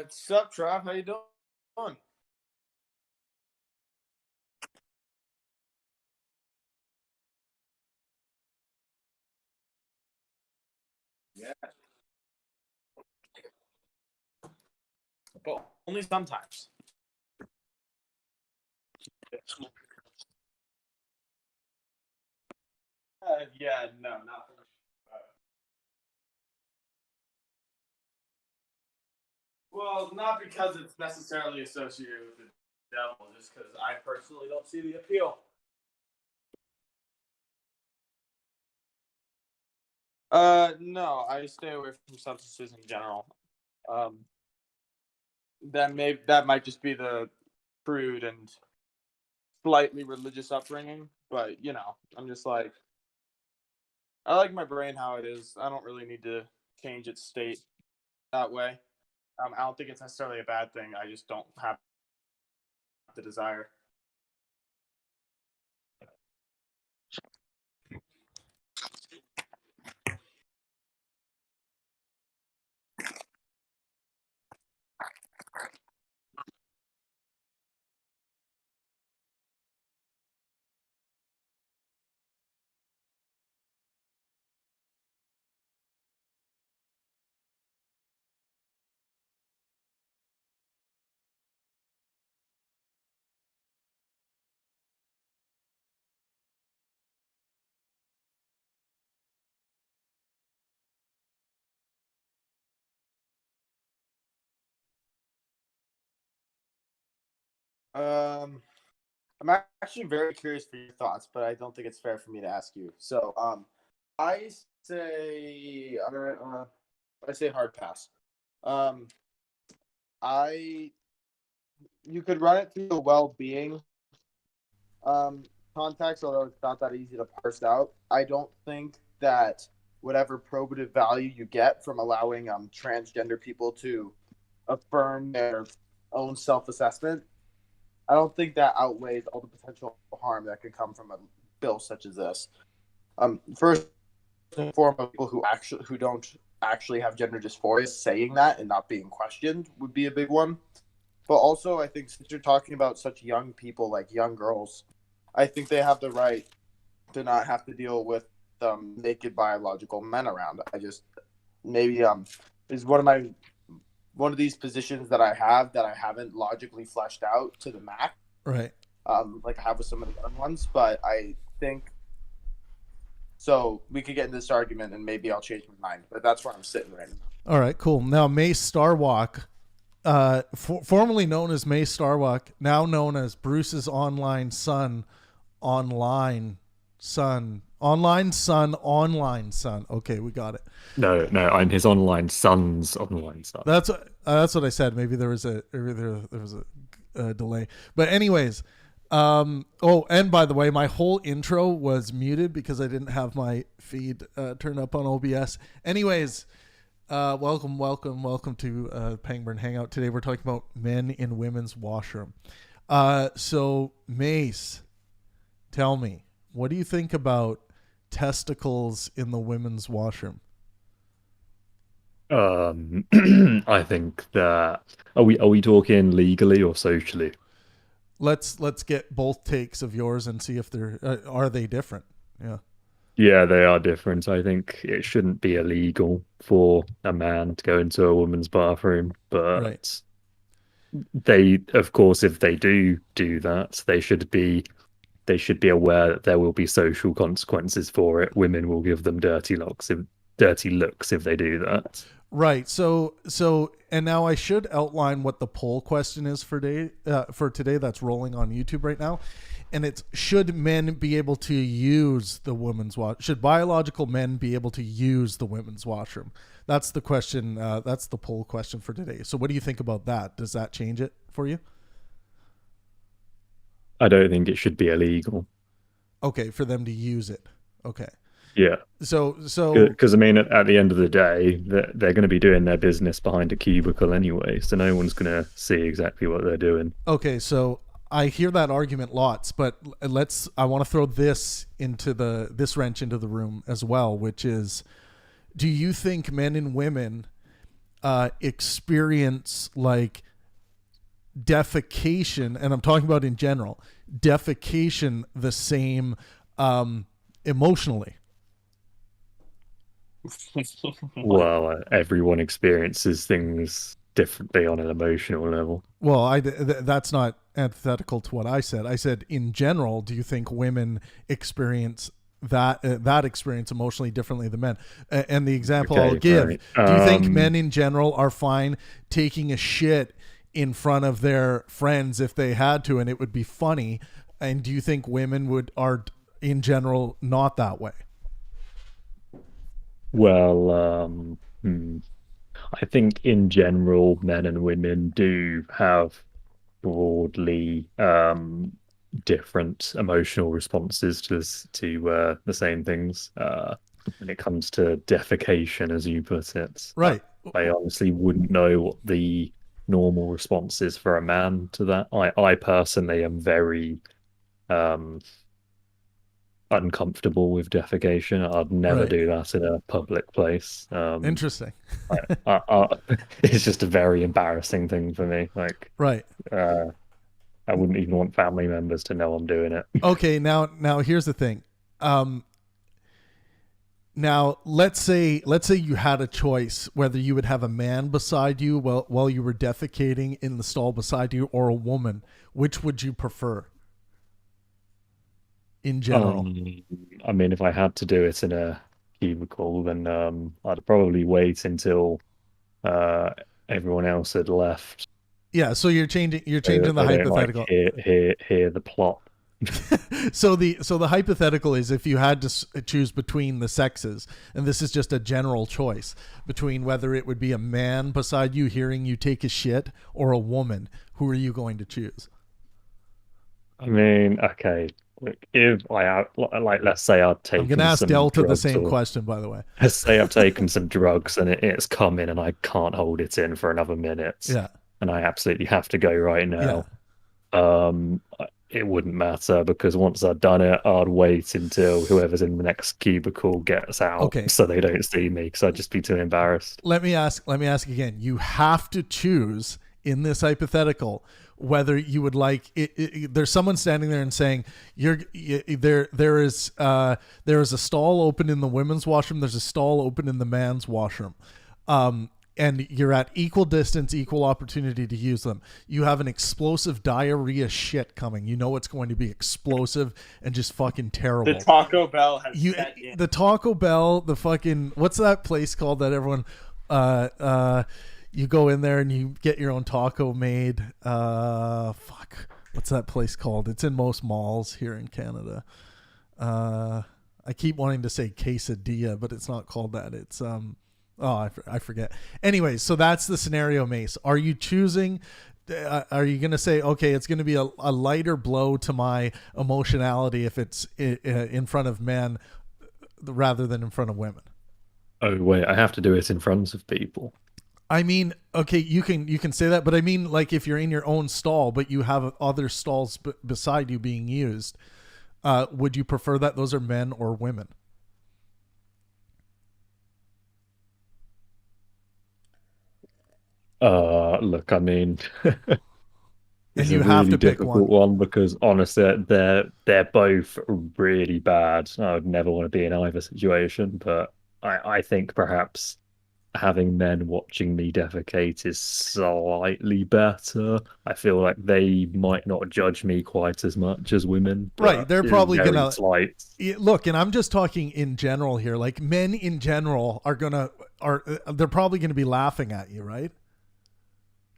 Sup, Trav? How you doing? Yeah, but only sometimes. Yeah, no, not for well, not because it's necessarily associated with the devil, just because I personally don't see the appeal. No, I stay away from substances in general. Um, that might just be the crude and slightly religious upbringing, but I'm just like I like my brain how it is. I don't really need to change its state that way. I don't think it's necessarily a bad thing. I just don't have the desire. Um, I'm actually very curious for your thoughts, but I don't think it's fair for me to ask you. So, I say, I say hard pass. Um, I You could run it through the well-being um, context, although it's not that easy to parse out. I don't think that whatever probative value you get from allowing transgender people to affirm their own self-assessment, I don't think that outweighs all the potential harm that could come from a bill such as this. First and foremost, people who don't actually have gender dysphoria saying that and not being questioned would be a big one. But also, I think since you're talking about such young people, like young girls, I think they have the right to not have to deal with naked biological men around. I just maybe is one of these positions that I have that I haven't logically fleshed out to the max. Right. Like I have with some of the other ones, but I think so. We could get into this argument, and maybe I'll change my mind. But that's where I'm sitting right now. All right, cool. Now, Mace Starwalk, formerly known as Mace Starwalk, now known as Bruce's online son, online son. Okay, we got it. No, no, I'm his online son's online son. That's what I said. Maybe there was a delay. But anyways, oh, and by the way, my whole intro was muted because I didn't have my feed turned up on OBS. Anyways, welcome to Pangburn Hangout. Today we're talking about men in women's washroom. So Mace, tell me, what do you think about testicles in the women's washroom? I think that are we talking legally or socially? Let's get both takes of yours and see if they're are they different. Yeah. Yeah, they are different. I think it shouldn't be illegal for a man to go into a woman's bathroom, but Right. they, of course, if they do that, they should be aware that there will be social consequences for it. Women will give them dirty looks if they do that. Right. So and now I should outline what the poll question is for today that's rolling on YouTube right now. And it's, should men be able to use the women's should biological men be able to use the women's washroom? That's the question. That's the poll question for today. So what do you think about that? Does that change it for you? I don't think it should be illegal. Okay, for them to use it. Okay. Yeah. So Because I mean, at the end of the day, they're going to be doing their business behind a cubicle anyway, so no one's going to see exactly what they're doing. Okay, so I hear that argument lots, but I want to throw this wrench into the room as well, which is, do you think men and women experience like defecation, and I'm talking about in general, defecation the same emotionally? Well, everyone experiences things differently on an emotional level. Well, that's not antithetical to what I said. I said in general, do you think women experience that experience emotionally differently than men? And the example I'll Okay, give: right. do you think men in general are fine taking a shit in front of their friends if they had to, and it would be funny? And do you think women are in general not that way? Well, I think in general, men and women do have broadly different emotional responses to the same things. When it comes to defecation, as you put it, Right. I honestly wouldn't know what the normal response is for a man to that. I personally am very um, uncomfortable with defecation. I'd never Right. do that in a public place. Interesting. It's just a very embarrassing thing for me. Like, Right. uh, I wouldn't even want family members to know I'm doing it. Okay. Now here's the thing. Now let's say you had a choice whether you would have a man beside you while you were defecating in the stall beside you, or a woman. Which would you prefer in general? I mean, if I had to do it in a cubicle, then I'd probably wait until uh, everyone else had left, Yeah, so you're so changing that the they don't like hypothetical. hear the plot. So the hypothetical is if you had to choose between the sexes, and this is just a general choice between whether it would be a man beside you hearing you take a shit or a woman, who are you going to choose? I mean, okay, look, if like, let's say I've I'm going to taken ask some Delta the drugs, same or question, by the way. let's say I've taken some drugs and it's come in and I can't hold it in for another minute, Yeah. and I absolutely have to go right Yeah. now. Um, it wouldn't matter because once I'd done it, I'd wait until whoever's in the next cubicle gets out Okay. so they don't see me because I'd just be too embarrassed. Let me ask again. You have to choose in this hypothetical whether you would like there's someone standing there and saying there is a stall open in the women's washroom, there's a stall open in the man's washroom, and you're at equal distance, equal opportunity to use them. You have an explosive diarrhea shit coming. You know it's going to be explosive and just fucking terrible. The Taco Bell has set in. The Taco Bell, the fucking, what's that place called that everyone you go in there and you get your own taco made? What's that place called? It's in most malls here in Canada. I keep wanting to say quesadilla, but it's not called that. It's I forget. Anyways, so that's the scenario, Mace. Are you choosing? Are you going to say, okay, it's going to be a lighter blow to my emotionality if it's in front of men rather than in front of women? Oh wait, I have to do it in front of people. I mean, okay, you can say that, but I mean, like if you're in your own stall, but you have other stalls beside you being used, would you prefer that those are men or women? Look, I mean, And it's a you have really to pick difficult one. one because honestly, they're both really bad. I would never want to be in either situation, but I think perhaps having men watching me defecate is slightly better. I feel like they might not judge me quite as much as women, Right, but they're it's probably very gonna slight. look, and I'm just talking in general here. Like men in general they're probably gonna be laughing at you, right?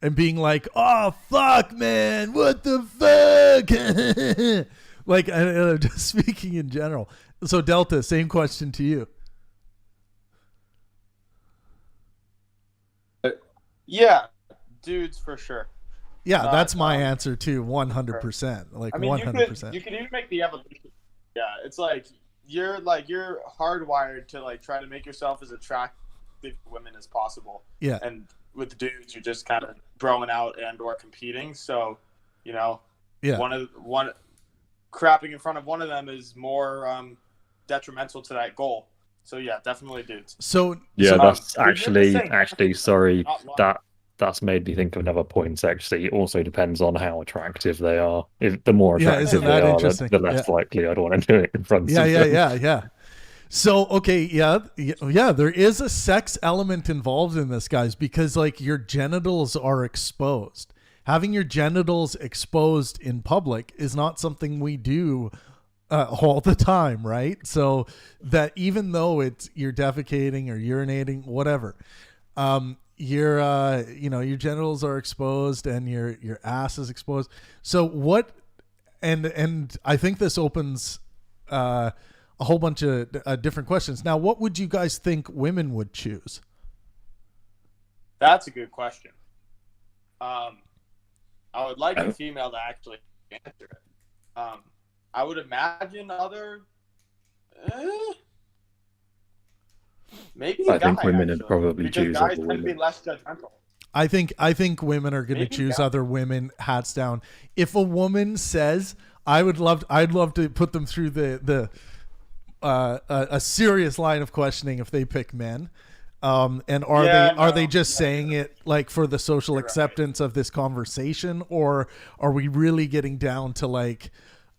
And being like, "Oh fuck, man, what the fuck?" Like, I'm just speaking in general. So, Delta, same question to you. Yeah, dudes for sure. Yeah, Not that's my answer too. 100%. Like I mean, you 100%. could even make the evolution. Yeah, it's like you're hardwired to like try to make yourself as attractive to women as possible. Yeah. And with dudes, you're just kind of throwing out and or competing. So, you know, Yeah. one crapping in front of one of them is more detrimental to that goal. So yeah, definitely dudes. So Yeah, so, that's but you're just saying actually everything, sorry, not one. that's made me think of another point. Actually, it also depends on how attractive they are. If the more yeah, attractive isn't they that are, interesting? the Yeah. less likely I'd want to do it in front Yeah, of yeah, them. yeah. So okay, yeah, there is a sex element involved in this, guys, because like your genitals are exposed. Having your genitals exposed in public is not something we do all the time, right? So that even though you're defecating or urinating, whatever, your genitals are exposed and your ass is exposed. So what? And I think this opens a whole bunch of different questions. Now, what would you guys think women would choose? That's a good question. I would like a female to actually answer it. I would imagine maybe a I think guy women would actually, probably because choose guys other tend to be women. less judgmental. I think women are going to Maybe, choose yeah. other women, hats down. If a woman says, I'd love to put them through a serious line of questioning if they pick men. And are they just saying it like for the social acceptance of this conversation, or are we really getting down to like,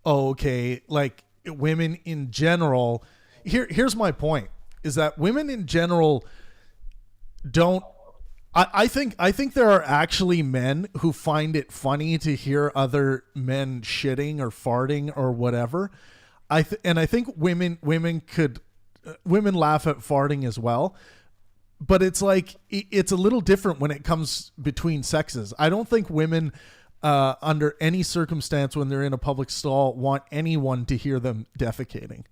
oh, okay, like women in general? Here's my point: is that women in general don't. I think there are actually men who find it funny to hear other men shitting or farting or whatever. I think women laugh at farting as well. But it's like it's a little different when it comes between sexes. I don't think women, under any circumstance when they're in a public stall, want anyone to hear them defecating.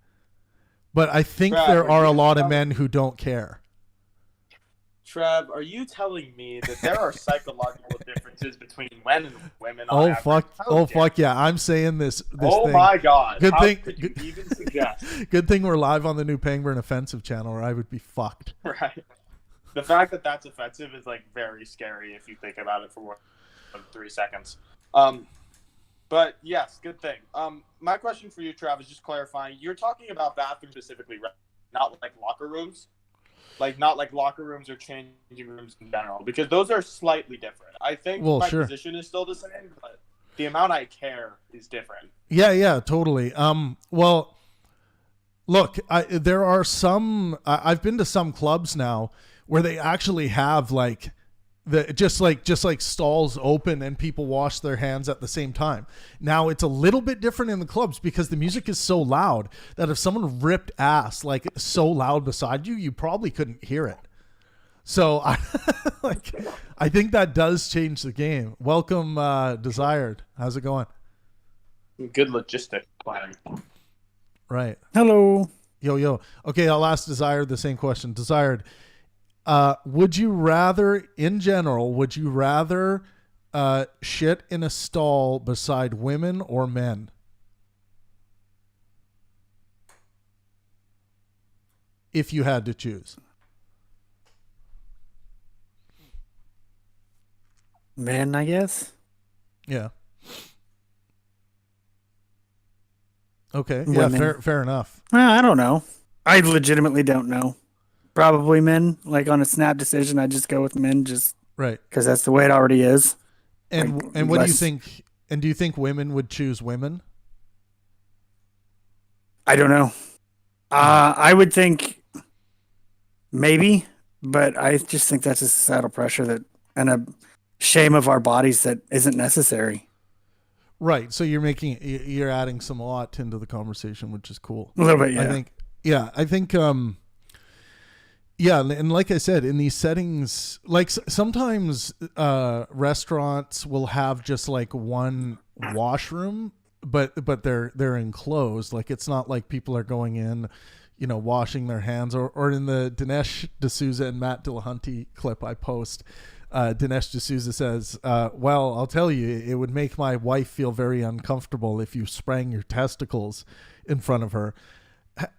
But I think Trav, there are a lot of telling- men who don't care. Trav, are you telling me that there are psychological differences between men and women? Oh on average? fuck! How Oh dare fuck yeah! I'm saying this. Oh thing. my god! Good How thing. could you even suggest? Good thing we're live on the new Pangburn Offensive channel, or I would be fucked. Right. The fact that that's offensive is like very scary if you think about it for more than 3 seconds. But yes, good thing. My question for you, Trav, is just clarifying. You're talking about bathrooms specifically, right? Not like locker rooms, not like locker rooms or changing rooms in general, because those are slightly different. I think my position is still the same, but the amount I care is different. Yeah, totally. Well, look, there are some. I've been to some clubs now where they actually have like just like stalls open and people wash their hands at the same time. Now it's a little bit different in the clubs because the music is so loud that if someone ripped ass like so loud beside you, you probably couldn't hear it. So I think that does change the game. Welcome, Desired. How's it going? Good logistic planning. Right. Hello. Yo. Okay, I'll ask Desired the same question. Desired, would you rather, in general, shit in a stall beside women or men? If you had to choose. Men, I guess. Yeah. Okay. Women. Yeah, fair enough. Well, I don't know. I legitimately don't know. Probably men. Like on a snap decision, I just go with men just Right. because that's the way it already is. And Like, and what do you less- think? And do you think women would choose women? I don't know. I would think maybe, but I just think that's a societal pressure and a shame of our bodies that isn't necessary. Right. So you're adding some lot into the conversation, which is cool. A little bit, yeah. I think yeah, and like I said, in these settings, like sometimes restaurants will have just like one washroom, but they're enclosed. Like it's not like people are going in, washing their hands. Or in the Dinesh D'Souza and Matt Dillahunty clip I post, Dinesh D'Souza says, well, I'll tell you, it would make my wife feel very uncomfortable if you sprang your testicles in front of her.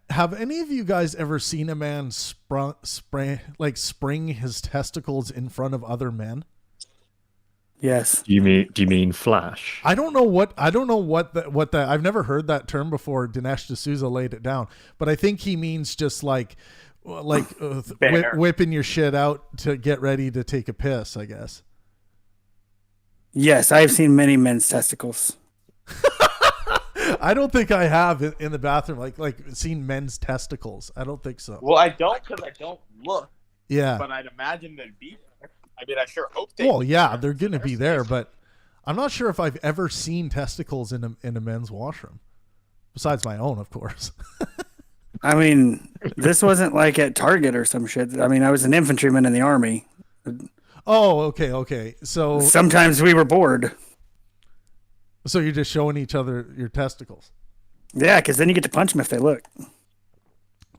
Have any of you guys ever seen a man spring his testicles in front of other men? Yes. Do you mean flash? I don't know what I've never heard that term before. Dinesh D'Souza laid it down, but I think he means just like Well, like Fair. whipping your shit out to get ready to take a piss, I guess. Yes, I've seen many men's testicles. I don't think I have in the bathroom like seen men's testicles. I don't think so. Well, I don't because I don't look, Yeah. but I'd imagine they'd be there. I mean, I sure hope they. Well, yeah, they're going to be there, but I'm not sure if I've ever seen testicles in a men's washroom, besides my own, of course. I mean, this wasn't like at Target or some shit. I mean, I was an infantryman in the army. Oh, okay. So Sometimes we were bored. you're just showing each other your testicles. Yeah, because then you get to punch them if they look.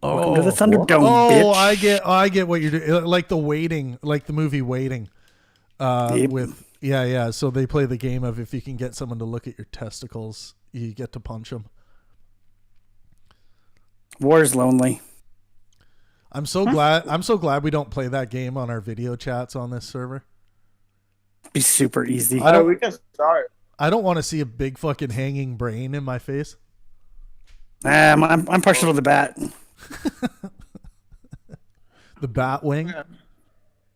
Oh, Welcome to the Thunderdome, oh, bitch. I get what you're doing. Like the Waiting, like the movie Waiting. Yep. With yeah. So they play the game of if you can get someone to look at your testicles, you get to punch them. War's lonely. I'm so glad we don't play that game on our video chats on this server. Be super easy. We can start. I don't want to see a big fucking hanging brain in my face. I'm partial to the bat. The bat wing.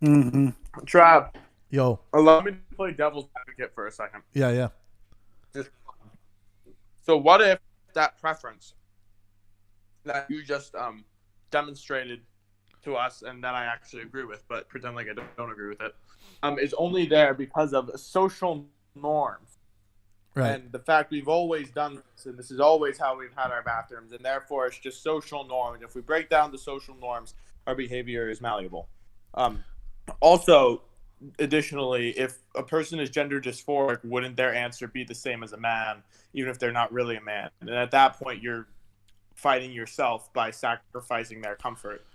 Mm-hmm. Trav, Yo. allow me to play devil's advocate for a second. Yeah. So what if that preference that you just demonstrated to us and that I actually agree with, but pretend like I don't agree with it, is only there because of social norms. Right. And the fact we've always done this, and this is always how we've had our bathrooms, and therefore it's just social norms. If we break down the social norms, our behavior is malleable. Also, additionally, if a person is gender dysphoric, wouldn't their answer be the same as a man, even if they're not really a man? And at that point, you're fighting yourself by sacrificing their comfort.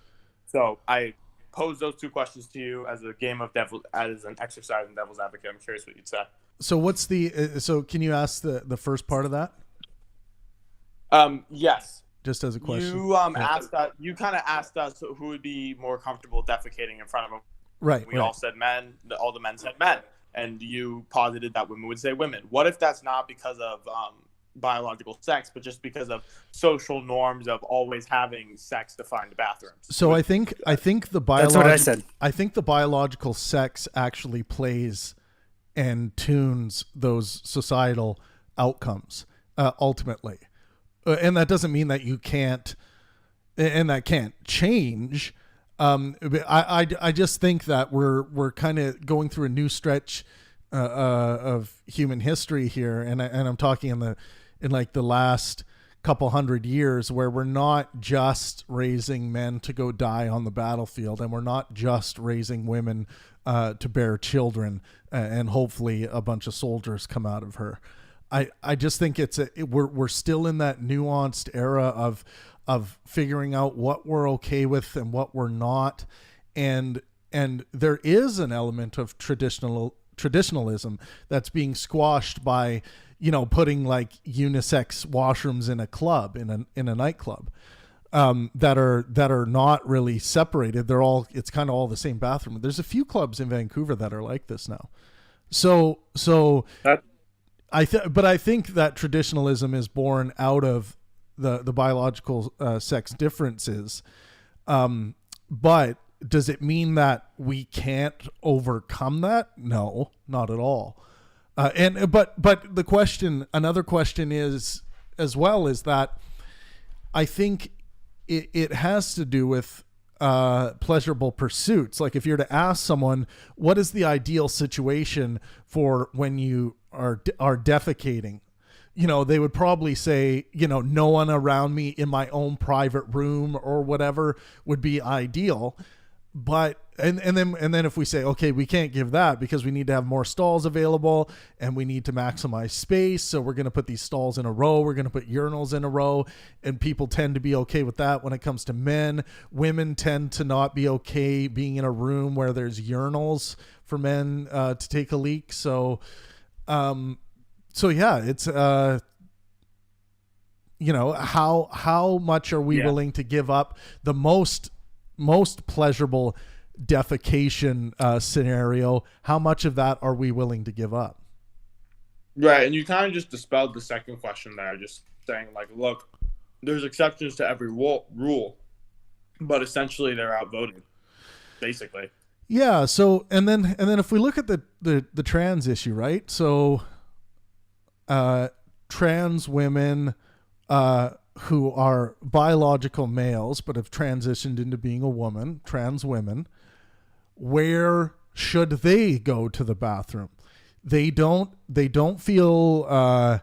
So I pose those two questions to you as a game of as an exercise in devil's advocate. I'm curious what you'd say. So what's the so can you ask the first part of that? Yes. Just as a question. You asked us. You kind of asked us who would be more comfortable defecating in front of a. Right. We all said men. All the men said men, and you posited that women would say women. What if that's not because of biological sex, but just because of social norms of always having sex to find bathrooms? So I think the That's what I said. I think the biological sex actually plays and tunes those societal outcomes ultimately, and that doesn't mean that you can't, and that can't change. I just think that we're kind of going through a new stretch of human history here, and I'm talking in like the last couple hundred years, where we're not just raising men to go die on the battlefield, and we're not just raising women to bear children, and hopefully a bunch of soldiers come out of her. I just think we're still in that nuanced era of figuring out what we're okay with and what we're not, and there is an element of traditionalism that's being squashed by putting like unisex washrooms in a club, in a nightclub, that are not really separated. It's kind of all the same bathroom. There's a few clubs in Vancouver that are like this now. So I think that traditionalism is born out of the biological sex differences. But does it mean that we can't overcome that? No, not at all. But another question is as well, is that I think it has to do with pleasurable pursuits. Like if you're to ask someone, what is the ideal situation for when you are defecating? They would probably say, no one around me in my own private room or whatever would be ideal. But and then if we say, okay, we can't give that because we need to have more stalls available and we need to maximize space, so we're going to put these stalls in a row, we're going to put urinals in a row, and people tend to be okay with that when it comes to men. Women tend to not be okay being in a room where there's urinals for men to take a leak. So yeah, it's how much are we willing to give up the most pleasurable defecation scenario? How much of that are we willing to give up? Right, and you kind of just dispelled the second question there, just saying like, look, there's exceptions to every rule. but essentially they're outvoted, basically. Yeah. So and then if we look at the trans issue, right? So, trans women, who are biological males but have transitioned into being a woman, trans women, where should they go to the bathroom? They don't feel,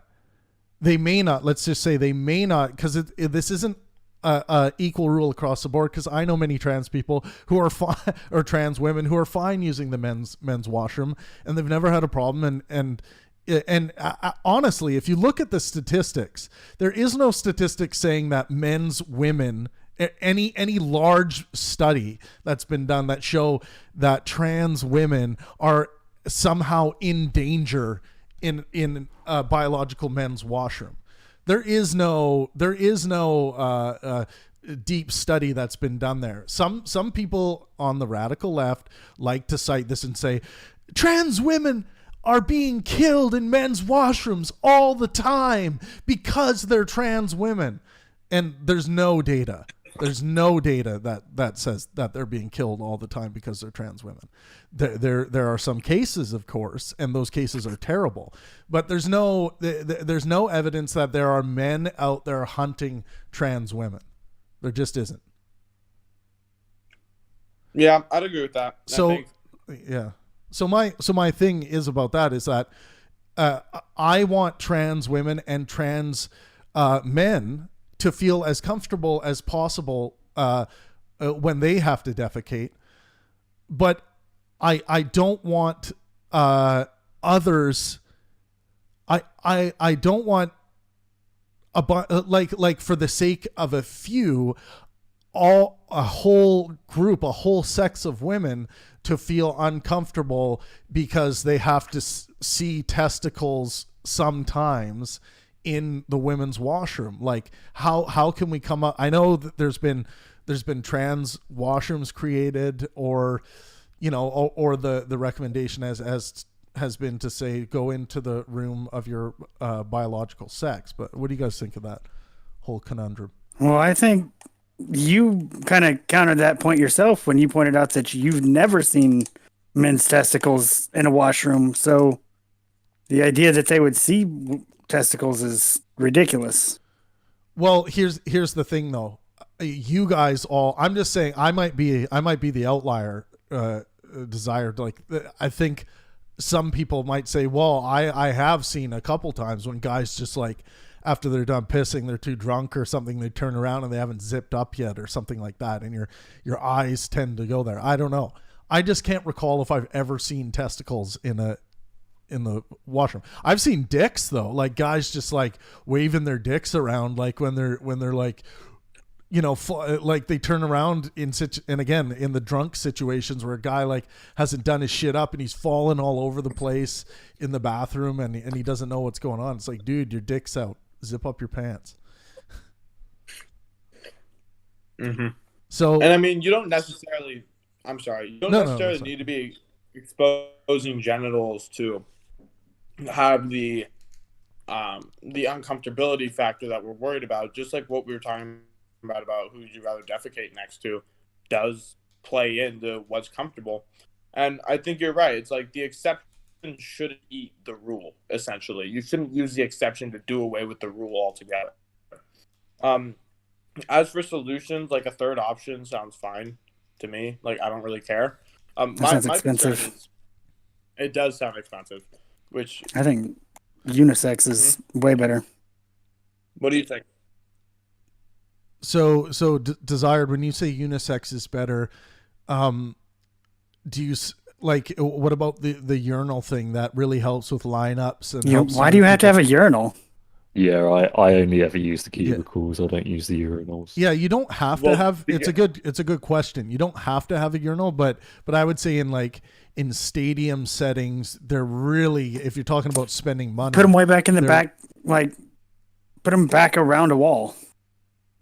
they may not, let's just say they may not, because this isn't a equal rule across the board, because I know many trans people who are fine, or trans women who are fine using the men's washroom, and they've never had a problem. And honestly, if you look at the statistics, there is no statistics saying that men's women, any large study that's been done that show that trans women are somehow in danger in a biological men's washroom. There is no deep study that's been done there. Some people on the radical left like to cite this and say trans women are being killed in men's washrooms all the time because they're trans women. And there's no data. There's no data that says that they're being killed all the time because they're trans women. There are some cases, of course, and those cases are terrible. But there's no evidence that there are men out there hunting trans women. There just isn't. Yeah, I'd agree with that. Yeah. So my thing is about that is that I want trans women and trans men to feel as comfortable as possible when they have to defecate, but I don't want others. I don't want like for the sake of a few, a whole group, a whole sex of women to feel uncomfortable because they have to see testicles sometimes in the women's washroom. Like how can we come up? I know that there's been trans washrooms created, or or the recommendation has been to say go into the room of your biological sex. But what do you guys think of that whole conundrum? Well, I think you kind of countered that point yourself when you pointed out that you've never seen men's testicles in a washroom. So the idea that they would see testicles is ridiculous. Well, here's the thing though. You guys all, I'm just saying, I might be the outlier, desired. Like, I think some people might say, well, I have seen a couple times when guys just like, after they're done pissing, they're too drunk or something, they turn around and they haven't zipped up yet or something like that, and your eyes tend to go there. I don't know. I just can't recall if I've ever seen testicles in the washroom. I've seen dicks though, like guys just like waving their dicks around, like when they're like, like they turn around and again in the drunk situations where a guy like hasn't done his shit up and he's fallen all over the place in the bathroom and he doesn't know what's going on. It's like, dude, your dick's out. Zip up your pants. Mm-hmm. So, and I mean, you don't necessarily need to be exposing genitals to have the uncomfortability factor that we're worried about. Just like what we were talking about who you'd rather defecate next to does play into what's comfortable. And I think you're right. It's like the exception shouldn't eat the rule, essentially. You shouldn't use the exception to do away with the rule altogether. As for solutions, like a third option sounds fine to me. Like, I don't really care. My expensive. It does sound expensive, which I think unisex is way better. What do you think? So Desired, when you say unisex is better, do you like, what about the urinal thing that really helps with lineups? And why do you have to have a urinal? Yeah, I only ever use the cubicles. Yeah. I don't use the urinals. Yeah, you don't have to have. It's a good question. You don't have to have a urinal, but I would say in stadium settings, they're really, if you're talking about spending money, put them way back in the back, like put them back around a wall,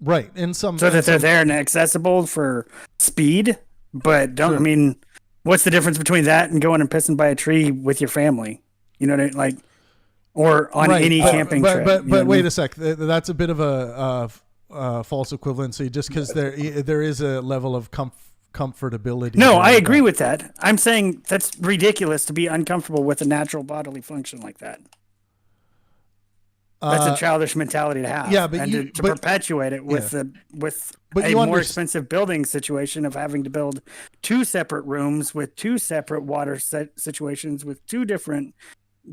right? So that they're there and accessible for speed. But don't. Sure. I mean, what's the difference between that and going and pissing by a tree with your family? You know what I mean? Like. Or on any camping trip. But wait a sec. That's a bit of false equivalency just because there is a level of comfortability. No, there I agree that- with that. I'm saying that's ridiculous to be uncomfortable with a natural bodily function like that. That's a childish mentality to have. yeah, but and you- to but- perpetuate it with But a you more underst- expensive building situation of having to build 2 separate rooms with 2 separate water situations with 2 different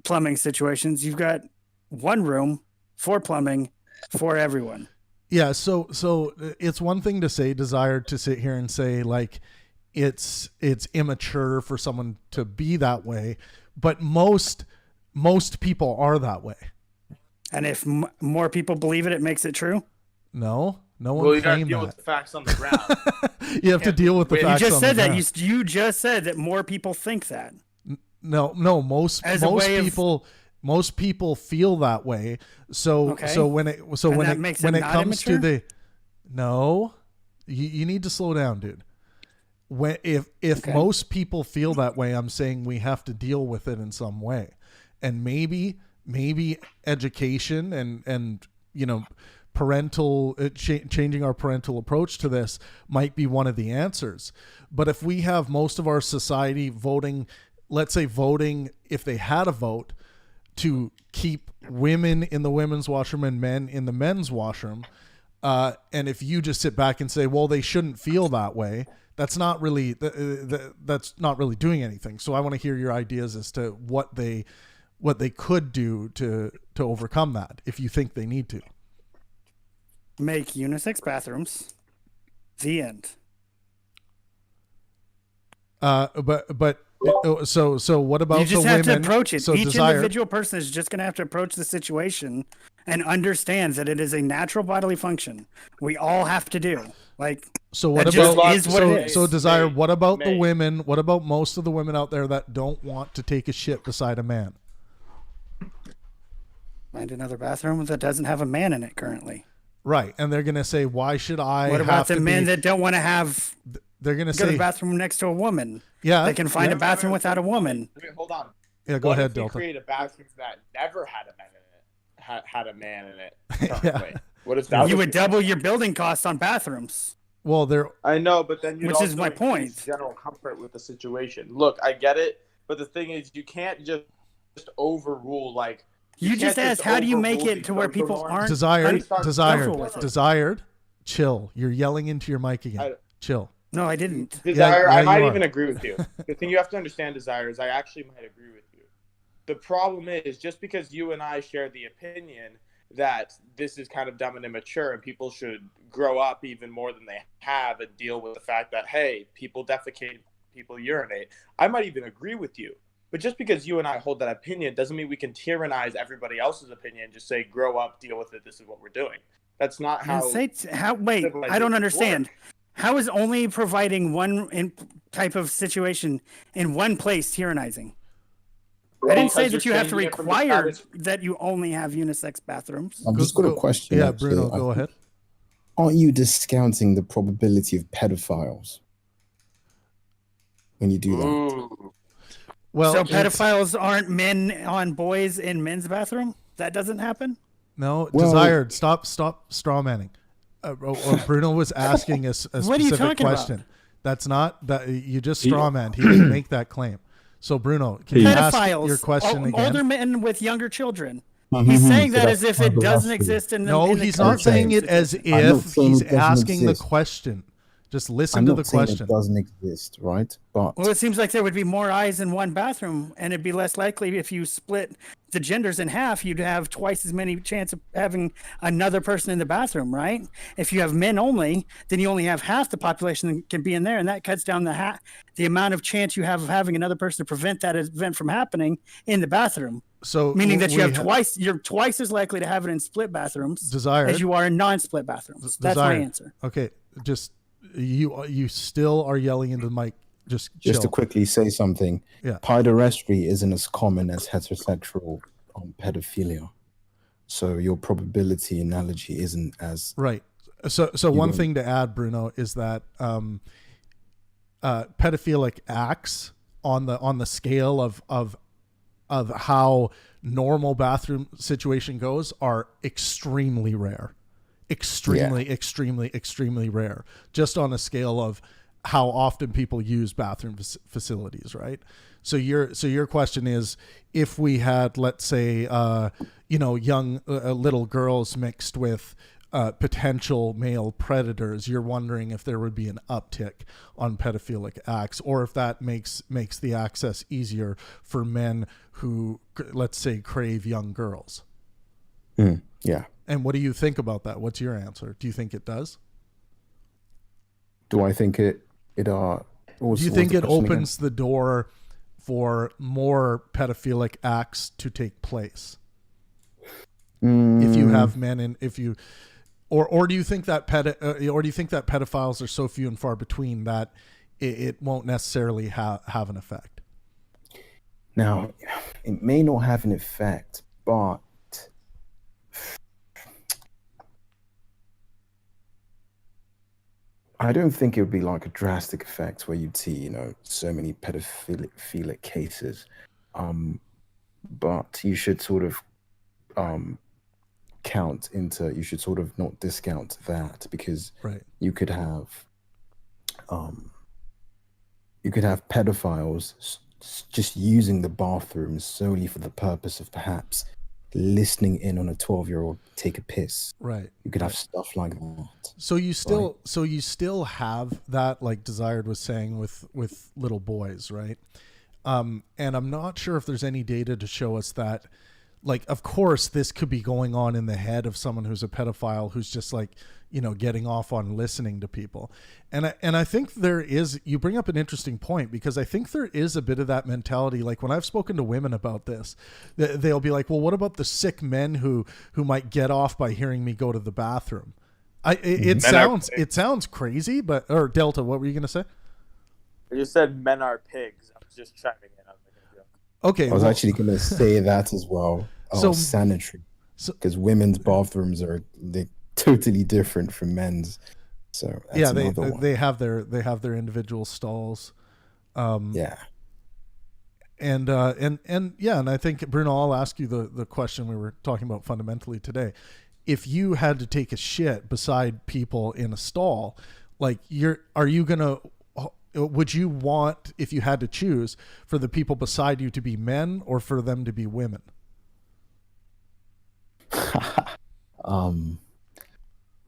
plumbing situations. You've got 1 room for plumbing for everyone. Yeah, so it's one thing to say desire to sit here and say like it's immature for someone to be that way, but most people are that way. And if more people believe it, it makes it true. No one Well, you got to claimed deal that. with the facts on the ground. You have to deal with the You facts. You just on said the that. ground. You just said that more people think that. No, most As a way of- people feel that way. So Okay. so when it And that makes it not comes to immature? you need to slow down, dude. If Okay. most people feel that way, I'm saying we have to deal with it in some way, and maybe education and parental changing our parental approach to this might be one of the answers. But if we have most of our society voting, let's say voting if they had a vote to keep women in the women's washroom and men in the men's washroom, and if you just sit back and say, well, they shouldn't feel that way, that's not really doing anything. So I want to hear your ideas as to what they could do to overcome that, if you think they need to. Make unisex bathrooms. The end. But so what about You just the have women? to approach it. So Each desire, individual person is just going to have to approach the situation and understands that it is a natural bodily function. We all have to do. Like, so what that just about is what it is. so desire? What about the May. women? What about most of the women out there that don't want to take a shit beside a man? find another bathroom that doesn't have a man in it currently. Right, and they're gonna say, "Why should I?" What about have the to men be, that don't want to have They're gonna go to the say, bathroom next to a woman? "Yeah, They can find yeah, a bathroom without a woman. Wait, hold on. yeah, go What ahead, if we Delta." create a bathroom that never had a man in it? Had a man in it. Yeah. Currently. What if that You was would double your building costs on bathrooms. Well, they're I know, but then you'd Which is also my increase point. General comfort with the situation. Look, I get it, but the thing is, you can't just overrule like. You can't just asked, how do you make overrule it to where the people norm. aren't desired, comfortable with it? desired. Chill. You're yelling into your mic again. I- Chill. No, I didn't. Desire, Yeah, I you might are. even agree with you. The thing you have to understand, Desire, is I actually might agree with you. The problem is, just because you and I share the opinion that this is kind of dumb and immature and people should grow up even more than they have and deal with the fact that, hey, people defecate, people urinate, I might even agree with you. But just because you and I hold that opinion doesn't mean we can tyrannize everybody else's opinion and just say, grow up, deal with it, this is what we're doing. That's not how... Wait, I don't understand. How is only providing one type of situation in one place tyrannizing? I didn't say that you have to require that you only have unisex bathrooms. I've just got a question. Yeah, actually. Bruno, go ahead. Aren't you discounting the probability of pedophiles when you do that? Ooh. Well, So it's- pedophiles aren't men on boys in men's bathroom? That doesn't happen? No, Well- desired. Stop straw manning. Bruno was asking a What are you specific talking about? question. That's not that you just straw manned. He didn't make that claim. So Bruno, can you ask Pedophiles, your question again? older men with younger children. Mhm. He's saying So that that's as if part it of doesn't the exist in the No, in the he's not current saying it as situation. I'm not if. saying He's it doesn't asking the exist. question. Just listen I'm to not the saying question. it doesn't exist, right? But Well, it seems like there would be more eyes in one bathroom, and it'd be less likely if you split the genders in half. You'd have twice as many chance of having another person in the bathroom, right? If you have men only, then you only have half the population that can be in there, and that cuts down the amount of chance you have of having another person to prevent that event from happening in the bathroom. So Meaning that you we have twice, you're twice as likely to have it in split bathrooms Desired. as you are in non-split bathrooms. That's my Desired. answer. Okay, just you still are yelling into the mic. Just just to chill. quickly say something, Yeah. pederasty isn't as common as heterosexual pedophilia. So your probability analogy isn't as Right. So one won't- thing to add, Bruno, is that pedophilic acts on the scale of how normal bathroom situation goes are extremely rare. extremely rare, just on a scale of how often people use bathroom facilities, right? So your question is, if we had, let's say, young little girls mixed with potential male predators, you're wondering if there would be an uptick on pedophilic acts, or if that makes the access easier for men who, let's say, crave young girls. Yeah. And what do you think about that? What's your answer? Do you think it does? Do I think it Do you think it opens the door for more pedophilic acts to take place? If you have men in, or do you think that pedophiles are so few and far between that it won't necessarily have an effect? Now, it may not have an effect, but I don't think it would be like a drastic effect where you'd see, so many pedophilic cases. But you should sort of you should sort of not discount that, because you could have pedophiles just using the bathrooms solely for the purpose of perhaps listening in on a 12-year-old take a piss. Right. You could have stuff like that. So you still have that, like Desired was saying, with little boys, right? And I'm not sure if there's any data to show us that, like, of course this could be going on in the head of someone who's a pedophile who's just like, getting off on listening to people. And I think you bring up an interesting point, because I think there is a bit of that mentality. Like, when I've spoken to women about this, they'll be like, well, what about the sick men who might get off by hearing me go to the bathroom? It sounds crazy, or Delta, what were you going to say? You said men are pigs. I was just chiming in. Okay. I was actually going to say that as well. Sanitary. Because women's bathrooms are totally different from men's. So that's they have their individual stalls. And I think, Bruno, I'll ask you the question we were talking about fundamentally today. If you had to take a shit beside people in a stall, like, would you want, if you had to choose, for the people beside you to be men or for them to be women?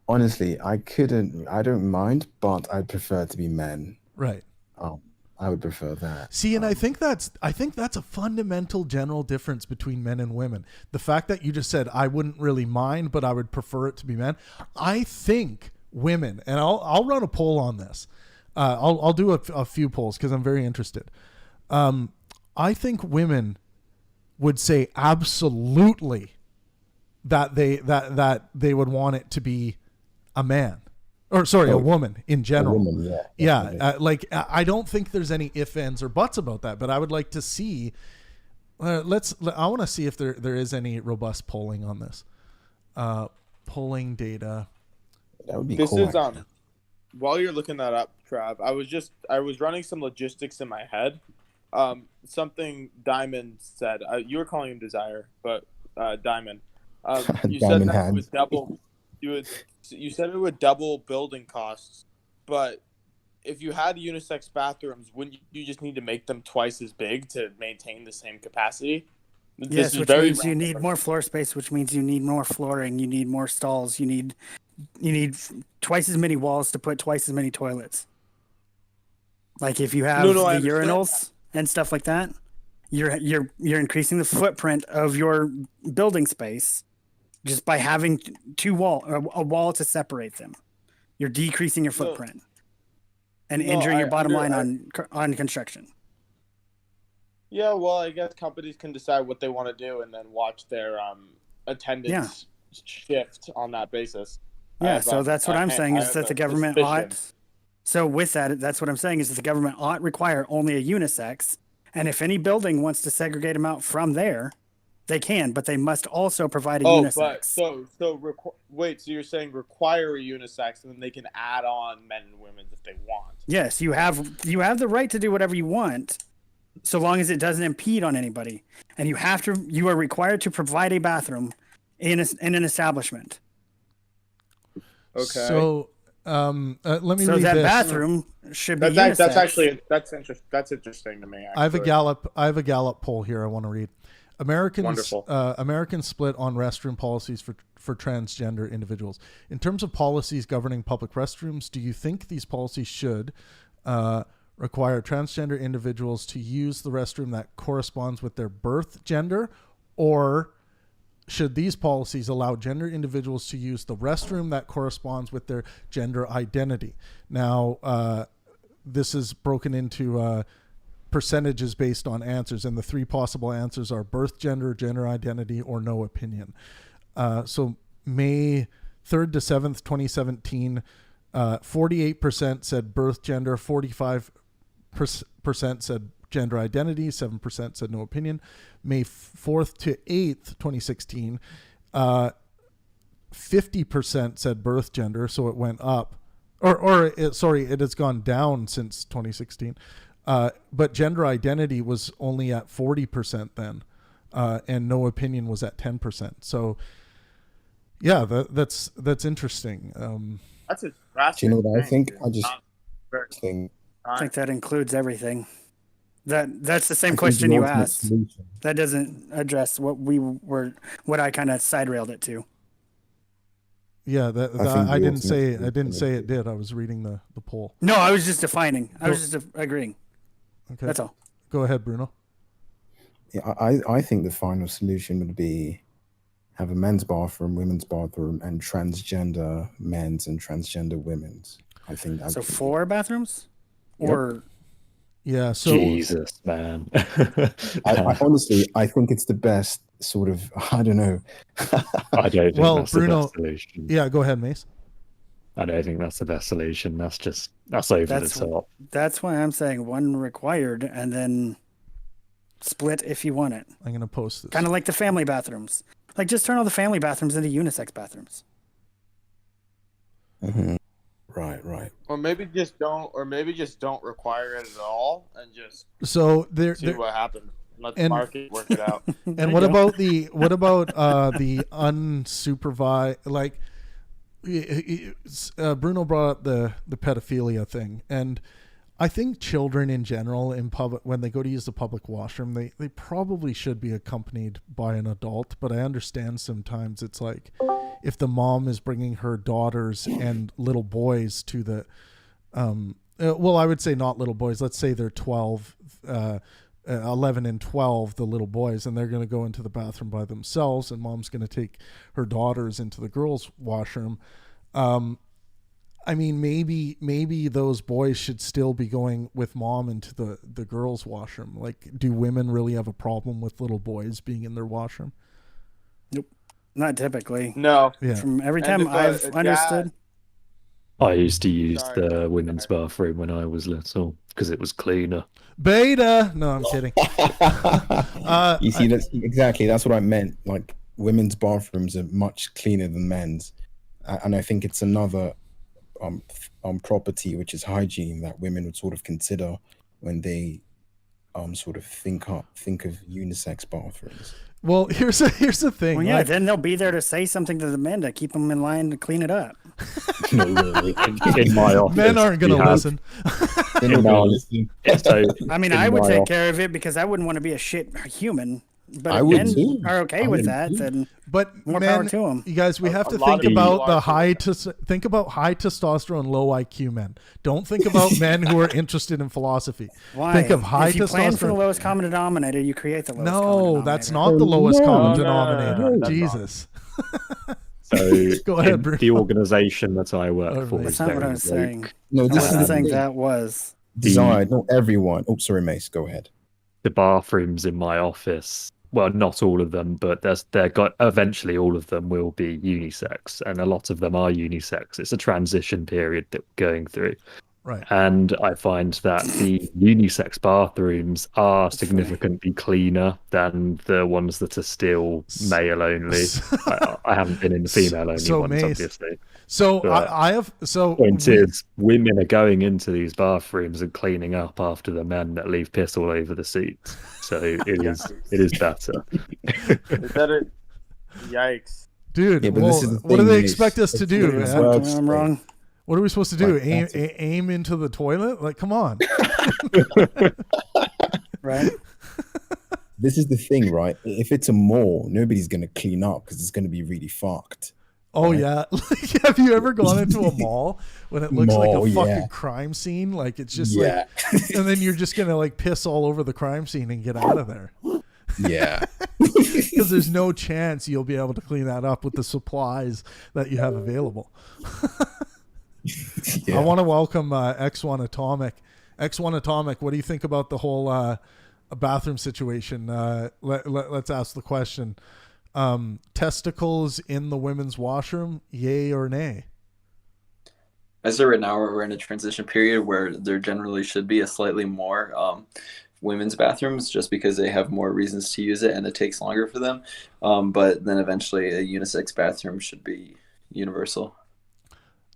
Honestly, I don't mind, but I'd prefer to be men. Right. I would prefer that. See, and I think that's a fundamental general difference between men and women. The fact that you just said, I wouldn't really mind, but I would prefer it to be men. I think women, and I'll run a poll on this. I'll do a few polls because I'm very interested. I think women would say absolutely that they would want it to be a man, or sorry, a woman in general. A woman, I don't think there's any ifs, ands, or buts about that. But I would like to see. I want to see if there is any robust polling on this. Polling data. That would be this cool. Is while you're looking that up, Trav, I was running some logistics in my head. Something Diamond said. You were calling him Desire, but Diamond. You said that it would double. You said it would double building costs, but if you had unisex bathrooms, wouldn't you just need to make them twice as big to maintain the same capacity? Yes, which means you need more floor space, which means you need more flooring, you need more stalls, you need twice as many walls to put twice as many toilets. Like, if you have the urinals and stuff like that, you're increasing the footprint of your building space just by having a wall to separate them. You're decreasing your footprint and injuring your bottom line on construction. Yeah, well, I guess companies can decide what they want to do and then watch their attendance shift on that basis. Yeah, so that's what I'm saying is that the government ought. So with that, that's what I'm saying is that the government ought require only a unisex, and if any building wants to segregate them out from there, they can, but they must also provide a unisex. Wait, so you're saying require a unisex, and then they can add on men and women if they want? Yes, you have the right to do whatever you want, so long as it doesn't impede on anybody, and you are required to provide a bathroom in an establishment. Okay. So let me So read that this. bathroom should be That's unisex. actually that's interesting to me. Actually. I have a Gallup poll here I want to read. Americans split on restroom policies for transgender individuals. In terms of policies governing public restrooms, do you think these policies should require transgender individuals to use the restroom that corresponds with their birth gender, or should these policies allow gender individuals to use the restroom that corresponds with their gender identity? Now, this is broken into percentages based on answers, and the three possible answers are birth gender, gender identity, or no opinion. So May 3rd to 7th, 2017, 48% said birth gender, 45% said gender identity, 7% said no opinion. May 4th to 8th, 2016, 50% said birth gender, so it went up. It has gone down since 2016. But gender identity was only at 40% then, and no opinion was at 10%. So, yeah, that's interesting. That's a Do you know what I think? I think that includes everything. That's the same question you asked. Solution. That doesn't address what I kind of side railed it to. Yeah, I didn't say it did. I was reading the poll. No, I was just defining. I was just agreeing. Okay, that's all. Go ahead, Bruno. Yeah, I think the final solution would be have a men's bathroom, women's bathroom, and transgender men's and transgender women's. I think that's so 4 bathrooms, Yep. or yeah. So Jesus, man. I honestly, I think it's the best sort of. I don't know. I don't think that's Bruno, the best solution. Yeah, go ahead, Mace. I don't think that's the best solution. That's over the top. That's why I'm saying 1 required, and then split if you want it. I'm gonna post this. Kind of like the family bathrooms. Like, just turn all the family bathrooms into unisex bathrooms. Mm-hmm. Right. Or maybe just don't require it at all, and just see what happens. Let the market work it out. And what about the unsupervised, like Bruno brought up the pedophilia thing, and I think children in general in public, when they go to use the public washroom, they probably should be accompanied by an adult. But I understand sometimes it's like if the mom is bringing her daughters and little boys to the, I would say not little boys. Let's say they're 12, 11 and 12, the little boys, and they're going to go into the bathroom by themselves, and mom's going to take her daughters into the girls' washroom. I mean, maybe those boys should still be going with mom into the girls' washroom. Like, do women really have a problem with little boys being in their washroom? Nope, not typically. No. Yeah. From every time I've understood. I used to use the women's bathroom when I was little because it was cleaner. Beta. No, I'm kidding. You see, exactly. That's what I meant. Like, women's bathrooms are much cleaner than men's, and I think it's another property, which is hygiene, that women would sort of consider when they sort of think of unisex bathrooms. Well, here's the thing. Well, yeah, then they'll be there to say something to the men to keep them in line to clean it up. No, really. In my office, men aren't going to listen. I mean, I would take care of it because I wouldn't want to be a shit human. But I if would men too. are okay with that, then more power to them. You guys, we have to think about high testosterone, low IQ men. Don't think about men who are interested in philosophy. Why? Think of high if you testosterone. plan for the lowest common denominator, you create the lowest common denominator. No, that's not the lowest common denominator. Jesus. So go ahead, Bruno. The organization that I work for. That's not what I was saying. No, I wasn't saying that was desired. Not everyone. Oh, sorry, Mace. Go ahead. The bathrooms in my office. Well, not all of them, but eventually all of them will be unisex, and a lot of them are unisex. It's a transition period that we're going through. Right. And I find that the unisex bathrooms are significantly cleaner than the ones that are still male only. I haven't been in the female only ones, obviously. So the point is, women are going into these bathrooms and cleaning up after the men that leave piss all over the seats. So it is better. Is that it? Yikes. Dude, Yeah, but well, this is the what do thing, they Mace. expect us to It's do? the Man? words, I'm wrong. What are we supposed to do? Like, that's Aim into the toilet? Like, come on. Right? This is the thing, right? If it's a mall, nobody's gonna clean up because it's gonna be really fucked. Oh Right. yeah. Like, have you ever gone into a mall when it looks like Mall, a fucking yeah. crime scene? Like it's just Yeah. like, and then you're just gonna like piss all over the crime scene and get out of there Yeah. because there's no chance you'll be able to clean that up with the supplies that you have available. Yeah. I want to welcome X1 Atomic. X1 Atomic, what do you think about the whole bathroom situation? Let's ask the question. Testicles in the women's washroom, yay or nay? As of right now, we're in a transition period where there generally should be a slightly more women's bathrooms just because they have more reasons to use it and it takes longer for them. But then eventually a unisex bathroom should be universal.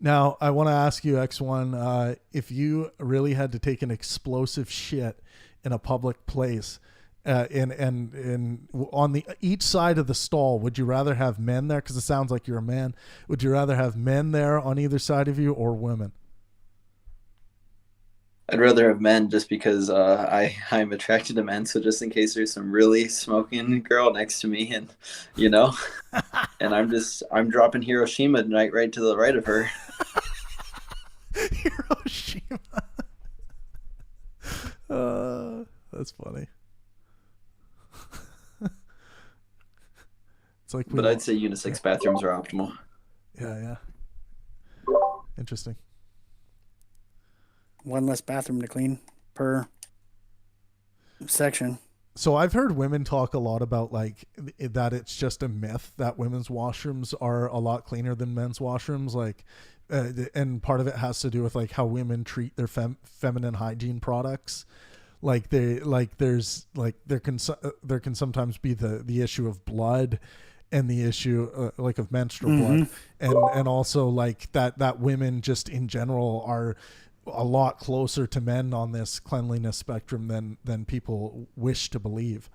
Now, I want to ask you, X1, if you really had to take an explosive shit in a public place, and on the each side of the stall, would you rather have men there? Because it sounds like you're a man. Would you rather have men there on either side of you or women? I'd rather have men just because I'm attracted to men. So just in case there's some really smoking girl next to me and, and I'm dropping Hiroshima tonight right to the right of her. Hiroshima. That's funny. It's like, But I'd say unisex bathrooms are optimal. yeah. Interesting. One less bathroom to clean per section. So I've heard women talk a lot about like that it's just a myth that women's washrooms are a lot cleaner than men's washrooms. Like, and part of it has to do with like how women treat their feminine hygiene products. Like there can sometimes be the issue of blood and the issue like of menstrual blood, and also like that women just in general are a lot closer to men on this cleanliness spectrum than people wish to believe.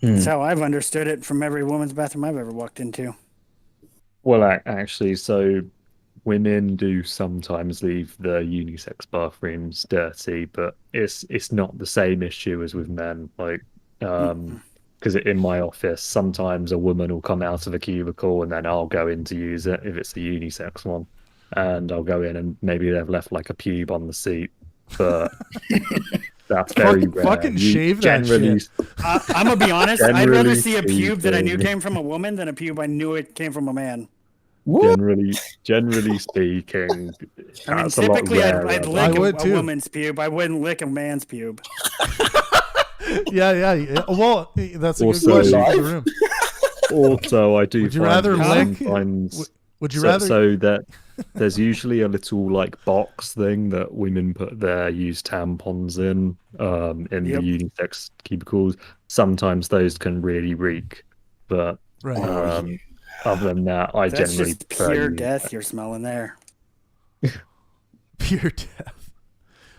That's how I've understood it from every woman's bathroom I've ever walked into. Well, actually, so women do sometimes leave the unisex bathrooms dirty, but it's not the same issue as with men. Like, because in my office, sometimes a woman will come out of a cubicle and then I'll go in to use it if it's the unisex one. And I'll go in and maybe they've left like a pube on the seat, but that's very rare. Fucking shave that shit. I'm gonna be honest. I'd rather see a Generally pube that I knew speaking. came from a woman than a pube I knew it came from a man. Generally speaking, I mean, that's a lot typically rarer. I'd I lick would a too. woman's pube. I wouldn't lick a man's pube. Yeah. Well, that's a good Also- question for the room. Also, I do. Would you find rather lick? sometimes- Would you so, rather? so that there's usually a little like box thing that women put their used tampons in the unisex cubicles. Sometimes those can really reek, but Right. other than that, I That's generally just prefer pure unisex. death you're smelling there. Pure death.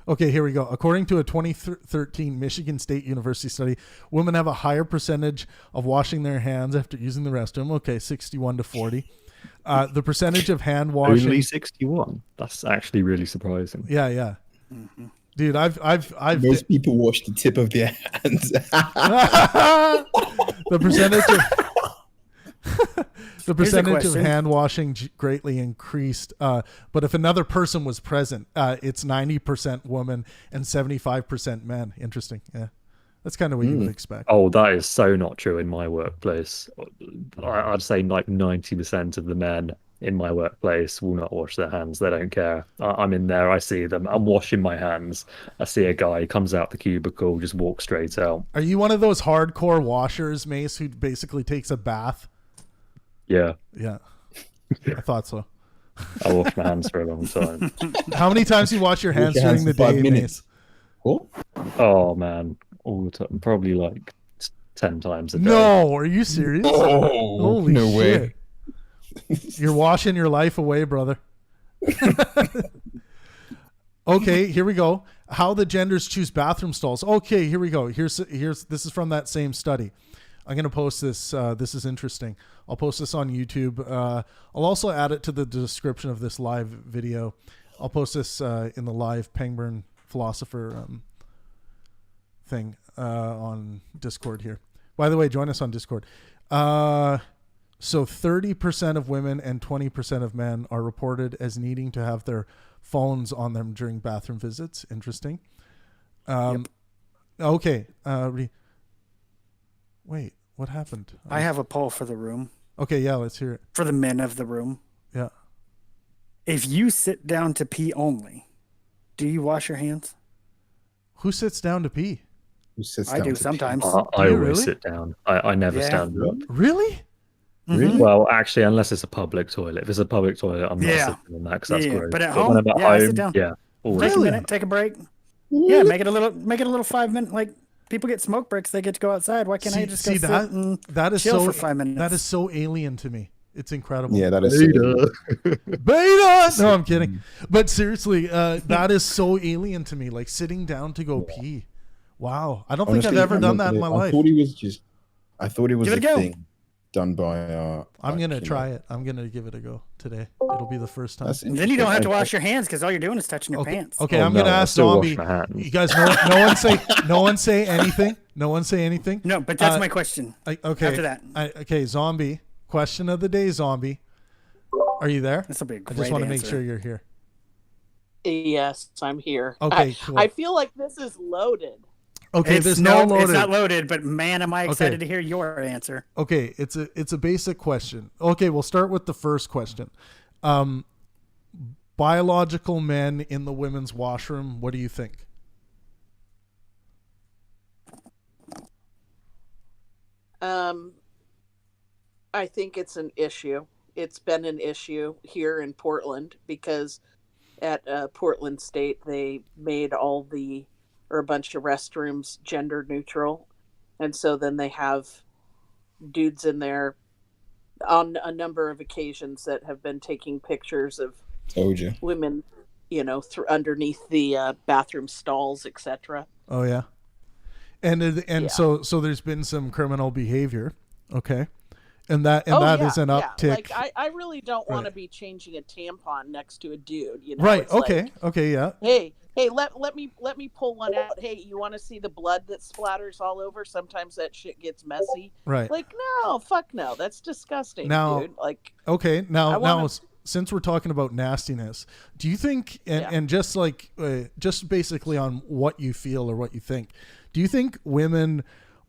Okay, here we go. According to a 2013 Michigan State University study, women have a higher percentage of washing their hands after using the restroom. Okay, 61 to 40. The percentage of hand washing. Only 61. That's actually really surprising. Yeah. Dude, I've Most people wash the tip of their hands. the percentage of question. hand washing greatly increased. But if another person was present, it's 90% woman and 75% men. Interesting. Yeah. That's kind of what you would expect. Oh, that is so not true in my workplace. I'd say like 90% of the men in my workplace will not wash their hands. They don't care. I'm in there. I see them. I'm washing my hands. I see a guy, he comes out the cubicle, just walks straight out. Are you one of those hardcore washers, Mace, who basically takes a bath? Yeah, Yeah. I thought so. I wash my hands for a long time. How many times do you wash your hands your during hands the for 5 day, minutes. Mace? What? Oh man, all the time. Probably like 10 times a day. No, are you serious? Oh, Holy no shit. way. You're washing your life away, brother. Okay, here we go. How the genders choose bathroom stalls. Okay, here we go. Here's this is from that same study. I'm going to post this. This is interesting. I'll post this on YouTube. I'll also add it to the description of this live video. I'll post this in the live Pangburn philosopher thing on Discord here. By the way, join us on Discord. So 30% of women and 20% of men are reported as needing to have their phones on them during bathroom visits. Interesting. Yep. Okay. Wait, what happened? I have a poll for the room. Okay, yeah, let's hear it. For the men of the room. Yeah. If you sit down to pee only, do you wash your hands? Who sits down to pee? Who sits I down do to pee? sometimes. I you always really? sit down. I never Yeah. stand up. Really? Mhm. Well, actually, unless it's a public toilet. If it's a public toilet, I'm not Yeah. sitting on that because that's Yeah, gross. but at when home, I'm at yeah, I sit home, down. yeah, always. Take a Really? minute, take a break. Yeah, make it a little 5 minute. Like people get smoke breaks, they get to go outside. Why can't I just go sit and that is chill so for 5 minutes? that is so alien to me. It's incredible. Yeah, that is. So Beta. No, I'm kidding. But seriously, that is so alien to me. Like sitting down to go pee. Wow, I don't think I've ever done that in my life. I thought it was Give a it a go. thing done by. I'm gonna try it. I'm gonna give it a go today. It'll be the first time. That's Then you don't have to interesting. wash your hands because all you're doing is touching your pants. Okay, Oh, I'm no, gonna I ask still wash Zombie. my hands. You guys, no one say anything. No one say anything. No, but that's my question. Okay. After that. Okay, Zombie. Question of the day, Zombie. Are you there? This will be a I great just want to make answer. sure you're here. Yes, I'm here. Okay, cool. I feel like this is loaded. Okay, It's there's no loaded. It's not loaded, but man, am I excited to hear your answer. Okay, it's a basic question. Okay, we'll start with the first question. Biological men in the women's washroom, what do you think? I think it's an issue. It's been an issue here in Portland because at Portland State they made a bunch of restrooms gender neutral, and so then they have dudes in there on a number of occasions that have been taking pictures of Told you. women, underneath the bathroom stalls, etc. Oh yeah. And Yeah. so there's been some criminal behavior, okay? And that is an Yeah. uptick. Like I really don't want to Right. be changing a tampon next to a dude. Right, It's okay. like, Okay, yeah. hey, let me pull one out. Hey, you want to see the blood that splatters all over? Sometimes that shit gets messy. Right. Like, no, fuck no, that's disgusting, Now- dude. Like, Okay, now wanna- since we're talking about nastiness, do you think and just like just basically on what you feel or what you think, do you think women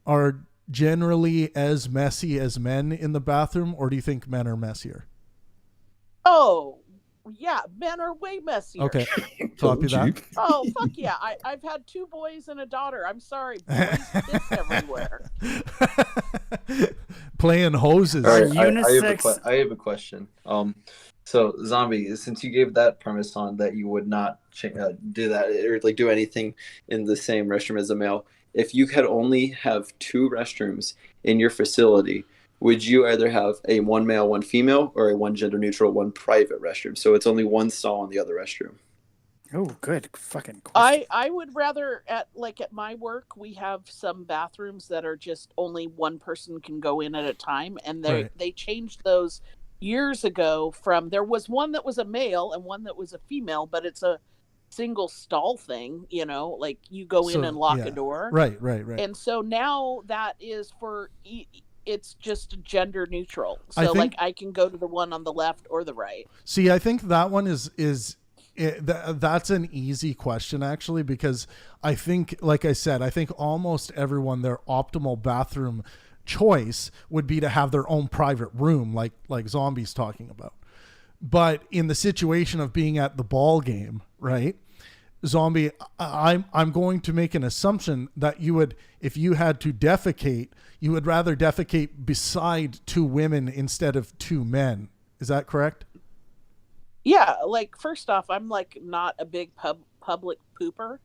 are generally as messy as men in the bathroom, or do you think men are messier? oh yeah, men are way messier. Okay, Told copy you. that. Oh fuck yeah, I've had 2 boys and a daughter. I'm sorry, boys piss everywhere. Playing hoses. All right, Unisex- I have a question. So Zombie, since you gave that premise on that you would not do that or like do anything in the same restroom as a male, if you could only have 2 restrooms in your facility, would you either have a 1 male, 1 female, or a 1 gender neutral, 1 private restroom? So it's only 1 stall in the other restroom. Oh, good fucking question. I would rather at my work we have some bathrooms that are just only one person can go in at a time, and they changed those years ago. There was one that was a male and one that was a female, but it's a single stall thing, like you go in and lock a door. Right. And so now that is it's just gender neutral. I So think- I can go to the one on the left or the right. See, I think that one that's an easy question actually, because I think, like I said, I think almost everyone, their optimal bathroom choice would be to have their own private room, like Zombie's talking about. But in the situation of being at the ball game, right, Zombie, I'm going to make an assumption that you would, if you had to defecate, you would rather defecate beside 2 women instead of 2 men. Is that correct? Yeah, like first off, I'm like not a big public pooper,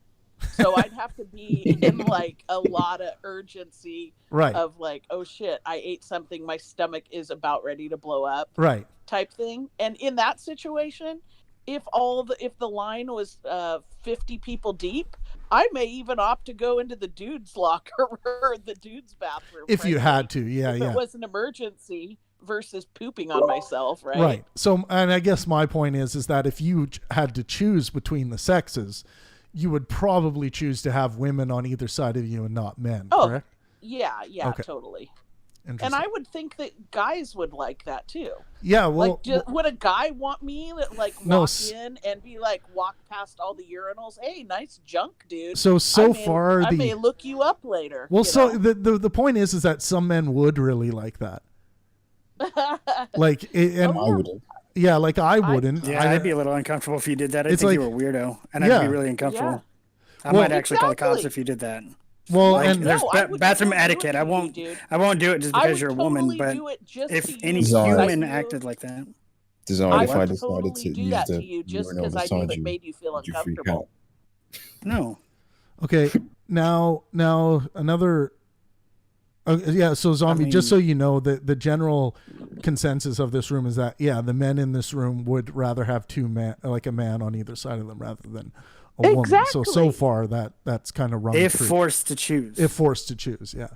so I'd have to be in like a lot of urgency, Right. of like, oh shit, I ate something, my stomach is about ready to blow up, Right. type thing. And in that situation, if the line was 50 people deep, I may even opt to go into the dude's locker or the dude's bathroom if you had to. Yeah, if yeah. it was an emergency versus pooping on myself, right? Right. So, and I guess my point is that if you had to choose between the sexes, you would probably choose to have women on either side of you and not men, correct? Yeah, Okay. totally. And Interesting. I would think that guys would like that too. Yeah, well, would a guy want me to walk in and be like, walk past all the urinals? Hey, nice junk, dude. I may look you up later. Well, the point is that some men would really like that. Like, and I wouldn't. Yeah, like I wouldn't. Yeah, I'd be a little uncomfortable if you did that. I think like, you were a weirdo, and I'd be really uncomfortable. Yeah. I might actually call the cops if you did that. Well, like, and there's bathroom etiquette. I won't do it just because you're a woman. But if any human acted like that, Desire, if I decided totally to do use that the to you just urinal because I knew beside it made you feel would you freak uncomfortable. out? No. Okay, now another. Yeah, so Zombie, just so you know, the general consensus of this room is that the men in this room would rather have two men, like a man on either side of them, rather than a woman. So far that's kind of rung if true. forced to choose. If forced to choose, yeah.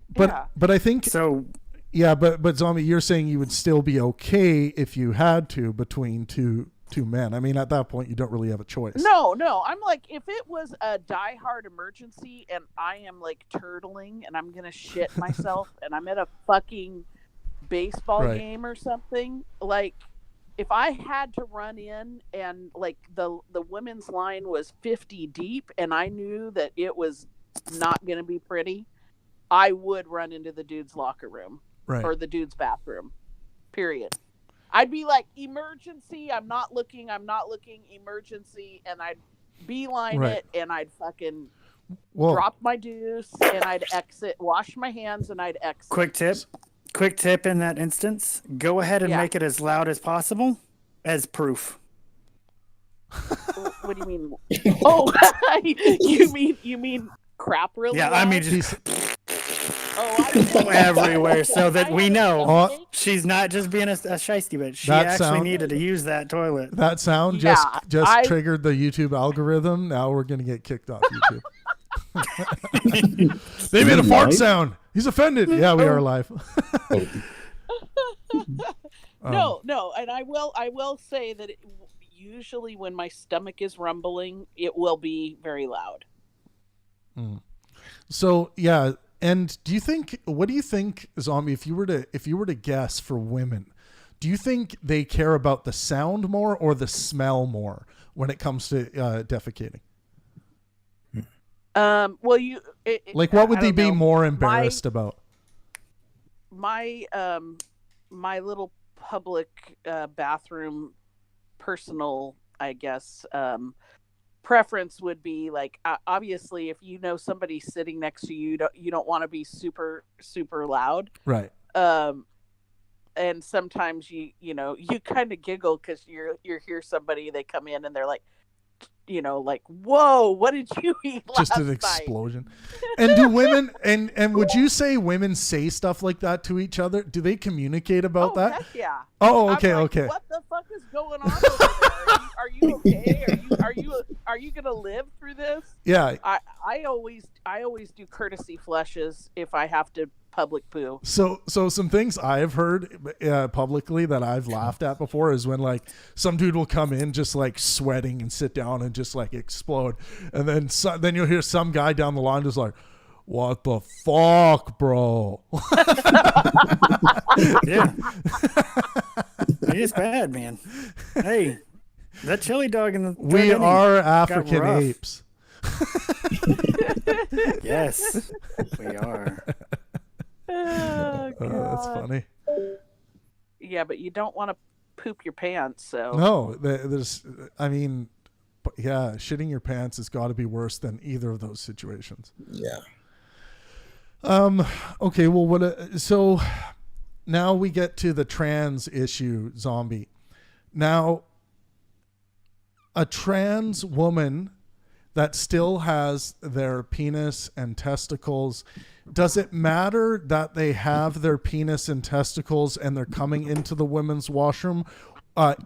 But I think so. Yeah, but Zombie, you're saying you would still be okay if you had to between two men. I mean, at that point, you don't really have a choice. No. I'm like, if it was a diehard emergency and I am like turtling and I'm gonna shit myself and I'm at a fucking baseball game or something, like if I had to run in and like the women's line was 50 deep and I knew that it was not gonna be pretty, I would run into the dude's locker room or the dude's bathroom. Period. I'd be like, emergency, I'm not looking, emergency, and I'd beeline it, and I'd fucking drop my deuce, and I'd exit, wash my hands, and I'd exit. Quick tip in that instance, go ahead and make it as loud as possible as proof. What do you mean? Oh, you mean crap really Yeah, loud? I mean, just... everywhere so that we know she's not just being a shiesty bitch. She actually needed to use that toilet. That sound just triggered the YouTube algorithm. Now we're going to get kicked off YouTube. They made a fart sound. He's offended. Yeah, we are live. No, and I will say that usually when my stomach is rumbling, it will be very loud. So, yeah. And what do you think, Zombie, if you were to guess for women, do you think they care about the sound more or the smell more when it comes to defecating? Well, what would they be more embarrassed about? My little public bathroom personal, I guess, preference would be like, obviously if you know somebody's sitting next to you, you don't want to be super super loud, right? And sometimes you kind of giggle because you hear somebody, they come in and they're like, like, whoa, what did you eat last just an night? Explosion. And do women and would you say women say stuff like that to each other? Do they communicate about that? Heck yeah. Oh, okay, I'm like, okay. What the fuck is going on over there? Are you okay? Are you gonna live through this? Yeah. I always do courtesy flushes if I have to public poo. So some things I've heard publicly that I've laughed at before is when like some dude will come in just like sweating and sit down and just like explode, and then you'll hear some guy down the line just like, "What the fuck, bro?" Yeah, it's bad, man. Hey, that chili dog in the we are African apes. Yes, we are. Oh, that's funny. Yeah, but you don't want to poop your pants, so no. Shitting your pants has got to be worse than either of those situations. Yeah. Okay. Well, so now we get to the trans issue, Zombie. Now, a trans woman that still has their penis and testicles, does it matter that they have their penis and testicles and they're coming into the women's washroom?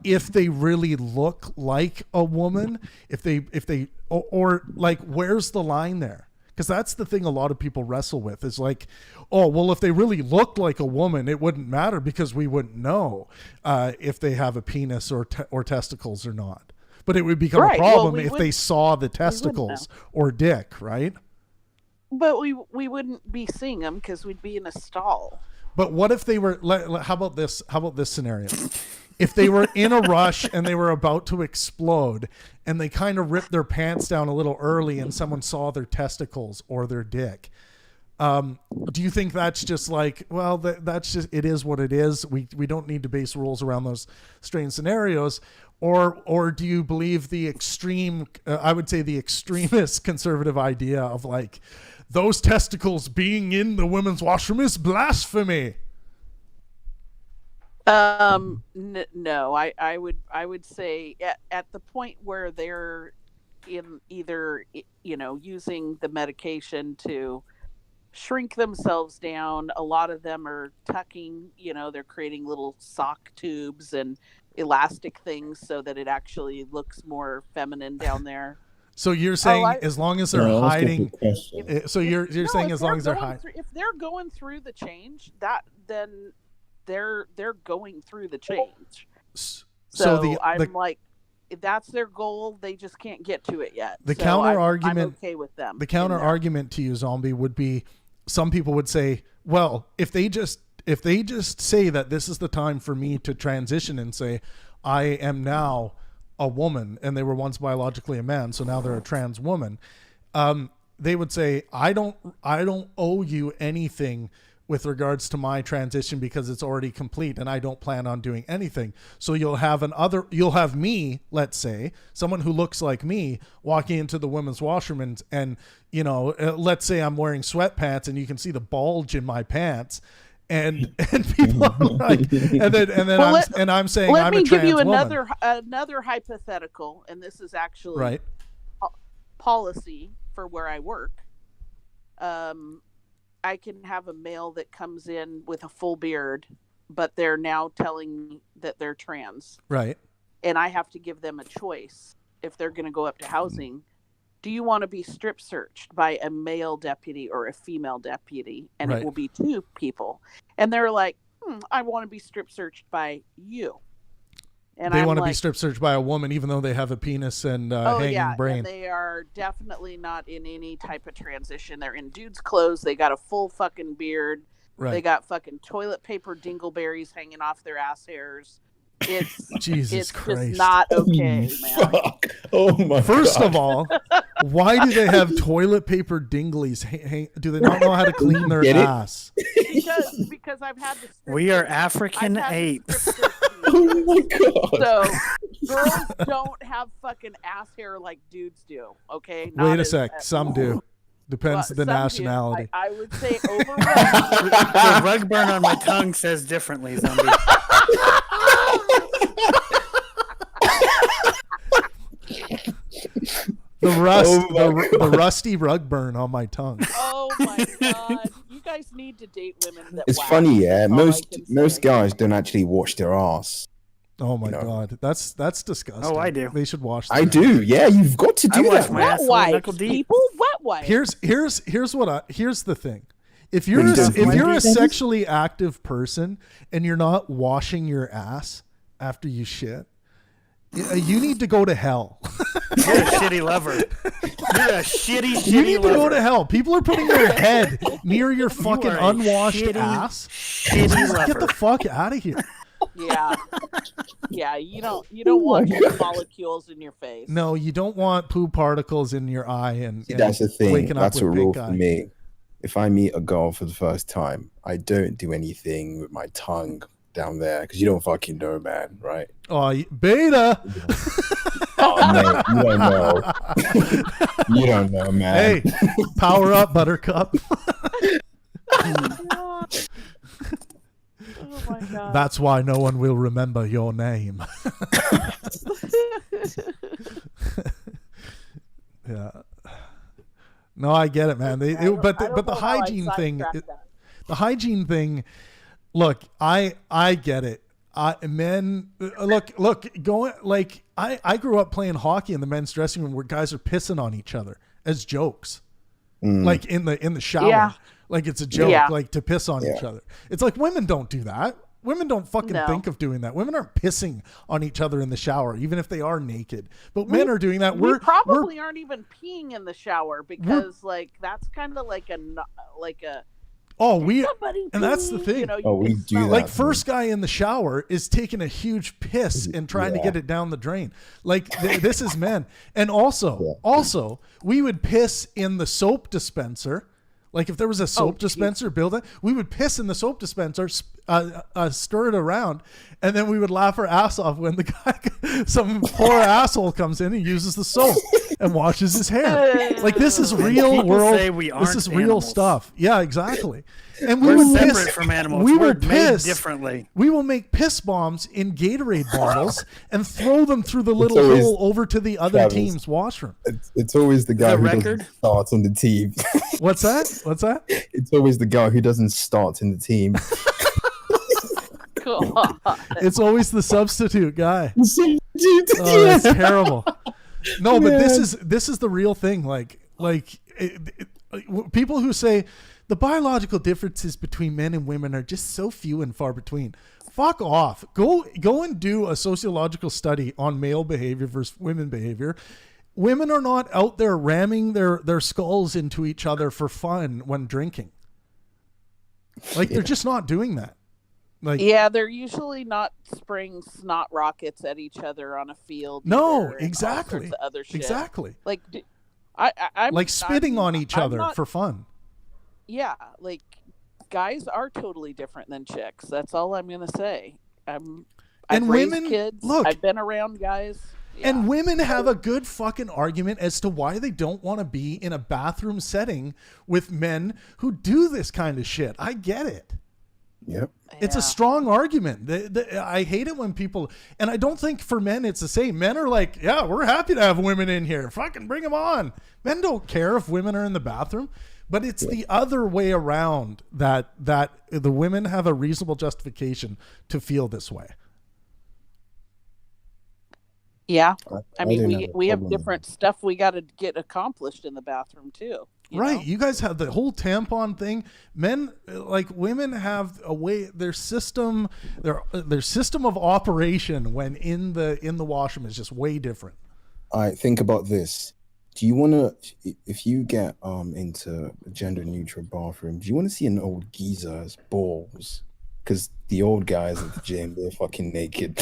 if they really look like a woman, or like, where's the line there? Because that's the thing a lot of people wrestle with is like, oh, well, if they really looked like a woman, it wouldn't matter because we wouldn't know if they have a penis or testicles or not. But it would become a problem if they saw the testicles or dick, right? But we wouldn't be seeing them because we'd be in a stall. But what if they were? How about this? How about this scenario? If they were in a rush and they were about to explode, and they kind of ripped their pants down a little early, and someone saw their testicles or their dick, do you think that's just like, well, that's just, it is what it is? We don't need to base rules around those strange scenarios, or do you believe the extreme? I would say the extremist conservative idea of like, those testicles being in the women's washroom is blasphemy. No, I would say at the point where they're in either, using the medication to shrink themselves down. A lot of them are tucking, they're creating little sock tubes and elastic things so that it actually looks more feminine down there. So you're saying as long as they're hiding, so you're saying as long as they're hiding. If they're going through the change, then they're going through the change. So I'm like, if that's their goal, they just can't get to it yet. The counter argument, I'm okay with them. The counter argument to you, Zombie, would be, some people would say, well, if they just say that this is the time for me to transition and say, I am now a woman, and they were once biologically a man, so now they're a trans woman. They would say, I don't owe you anything with regards to my transition because it's already complete and I don't plan on doing anything. So you'll have me, let's say, someone who looks like me walking into the women's washroom and let's say I'm wearing sweatpants and you can see the bulge in my pants and people are like, and I'm saying I'm a trans woman. Let me give you another hypothetical, and this is actually right. Policy for where I work. I can have a male that comes in with a full beard, but they're now telling me that they're trans. Right. And I have to give them a choice if they're going to go up to housing. Do you want to be strip searched by a male deputy or a female deputy? And It will be two people. And they're like, I want to be strip searched by you. And they want to be strip searched by a woman, even though they have a penis and hanging brain. And they are definitely not in any type of transition. They're in dude's clothes. They got a full fucking beard. Right. They got fucking toilet paper dingleberries hanging off their ass hairs. It's Jesus Christ. Just not okay, man. Fuck. Oh my First God. of all, why do they have toilet paper dinglies? Do they not know how to clean their ass? Because I've had to. We are African apes. Oh my God. So girls don't have fucking ass hair like dudes do. Okay. Wait a sec. Some do. Depends the nationality. I would say over. The rug burn on my tongue says differently, Zombie. The rusty rug burn on my tongue. Oh my God! You guys need to date women that. It's funny, yeah. Most guys don't actually wash their ass. Oh my God, that's disgusting. Oh, I do. They should wash. I do. Yeah, you've got to do that. Wet wipes, people. Wet wipes. Here's the thing. If you're a sexually active person and you're not washing your ass after you shit, you need to go to hell. You're a shitty lover. You're a shitty lover. You need to go to hell. People are putting their head near your fucking unwashed ass. Get the fuck out of here. Yeah. You don't want molecules in your face. No, you don't want poo particles in your eye and that's the thing. That's a rule for eye. me. If I meet a girl for the first time, I don't do anything with my tongue down there because you don't fucking know, man, right? Oh, beta. Oh, mate, you don't know. You don't know, man. Hey, power up, Buttercup. Oh my God. That's why no one will remember your name. Yeah. No, I get it, man. But the hygiene thing, the hygiene thing. Look, I get it. Men, look, going like I grew up playing hockey in the men's dressing room where guys are pissing on each other as jokes, like in the shower, like it's a joke, like to piss on each other. It's like women don't do that. Women don't fucking think of doing that. Women aren't pissing on each other in the shower, even if they are naked. But men are doing that. We probably aren't even peeing in the shower because, like, that's kind of like a. And that's the thing. We do that. Like, first guy in the shower is taking a huge piss and trying to get it down the drain. Like, this is men. And also, we would piss in the soap dispenser. Like, if there was a soap dispenser building, we would piss in the soap dispenser, stir it around, and then we would laugh our ass off when the guy, some poor asshole comes in and uses the soap and washes his hair. Like, this is real world. This is real animals. stuff. Yeah, exactly. And We're will separate piss from animals. We We're will made piss differently. We will make piss bombs in Gatorade bottles and throw them through the little always- hole over to the other Travis. team's washroom. It's always the guy The who record? doesn't start on the team. What's that? What's that? It's always the guy who doesn't start in the team. It's always the substitute guy. Dude, Oh, that's terrible. No, but this is the real thing. People who say the biological differences between men and women are just so few and far between. Fuck off. Go and do a sociological study on male behavior versus women behavior. Women are not out there ramming their skulls into each other for fun when drinking. Like, they're just not doing that. Like, they're usually not spraying snot rockets at each other on a field. no, either, and exactly. all sorts of other shit. Exactly. Like, I'm Like spitting on each I'm other not- for fun. Yeah, like, guys are totally different than chicks. That's all I'm gonna say. I've And raised women- kids. look. I've been around guys. And women have a good fucking argument as to why they don't want to be in a bathroom setting with men who do this kind of shit. I get it. Yep. It's a strong argument. I hate it when people, and I don't think for men it's the same. Men are like, yeah, we're happy to have women in here. Fucking bring them on. Men don't care if women are in the bathroom, but it's the other way around that the women have a reasonable justification to feel this way. Yeah, I mean, didn't have a we have problem with different stuff we got to get accomplished in the bathroom too. Right. know? You guys have the whole tampon thing. Men, like women, have a way, their system of operation when in the washroom is just way different. All right, think about this. Do you want to, if you get into a gender neutral bathroom, do you want to see an old geezer's balls? Because the old guys at the gym, they're fucking naked.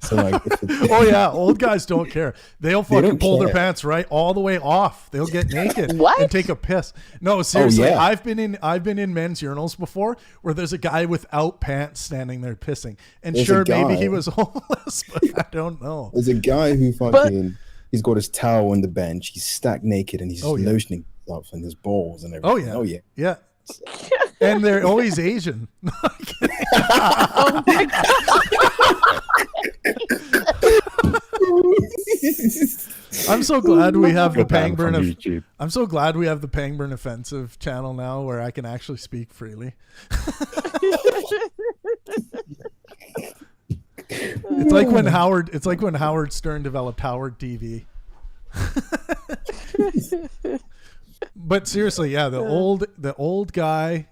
So like, Oh yeah, old guys don't care. They'll fucking don't pull their care. pants right all the way off. They'll get naked What? and take a piss. No, seriously, yeah. I've been in men's urinals before where there's a guy without pants standing there pissing. And There's a sure, maybe guy- he was homeless, but I don't know. there's a guy who fucking, he's got his towel on the bench, he's stacked naked, and he's Oh, yeah. lotioning himself and his balls and everything. Oh, yeah. Oh yeah. Yeah. And they're always Asian. Oh my God. I'm so glad we have the Got banned from Pangburn. YouTube. I'm so glad we have the Pangburn Offensive channel now, where I can actually speak freely. It's like when Howard Stern developed Howard TV. But seriously, yeah, the old guy,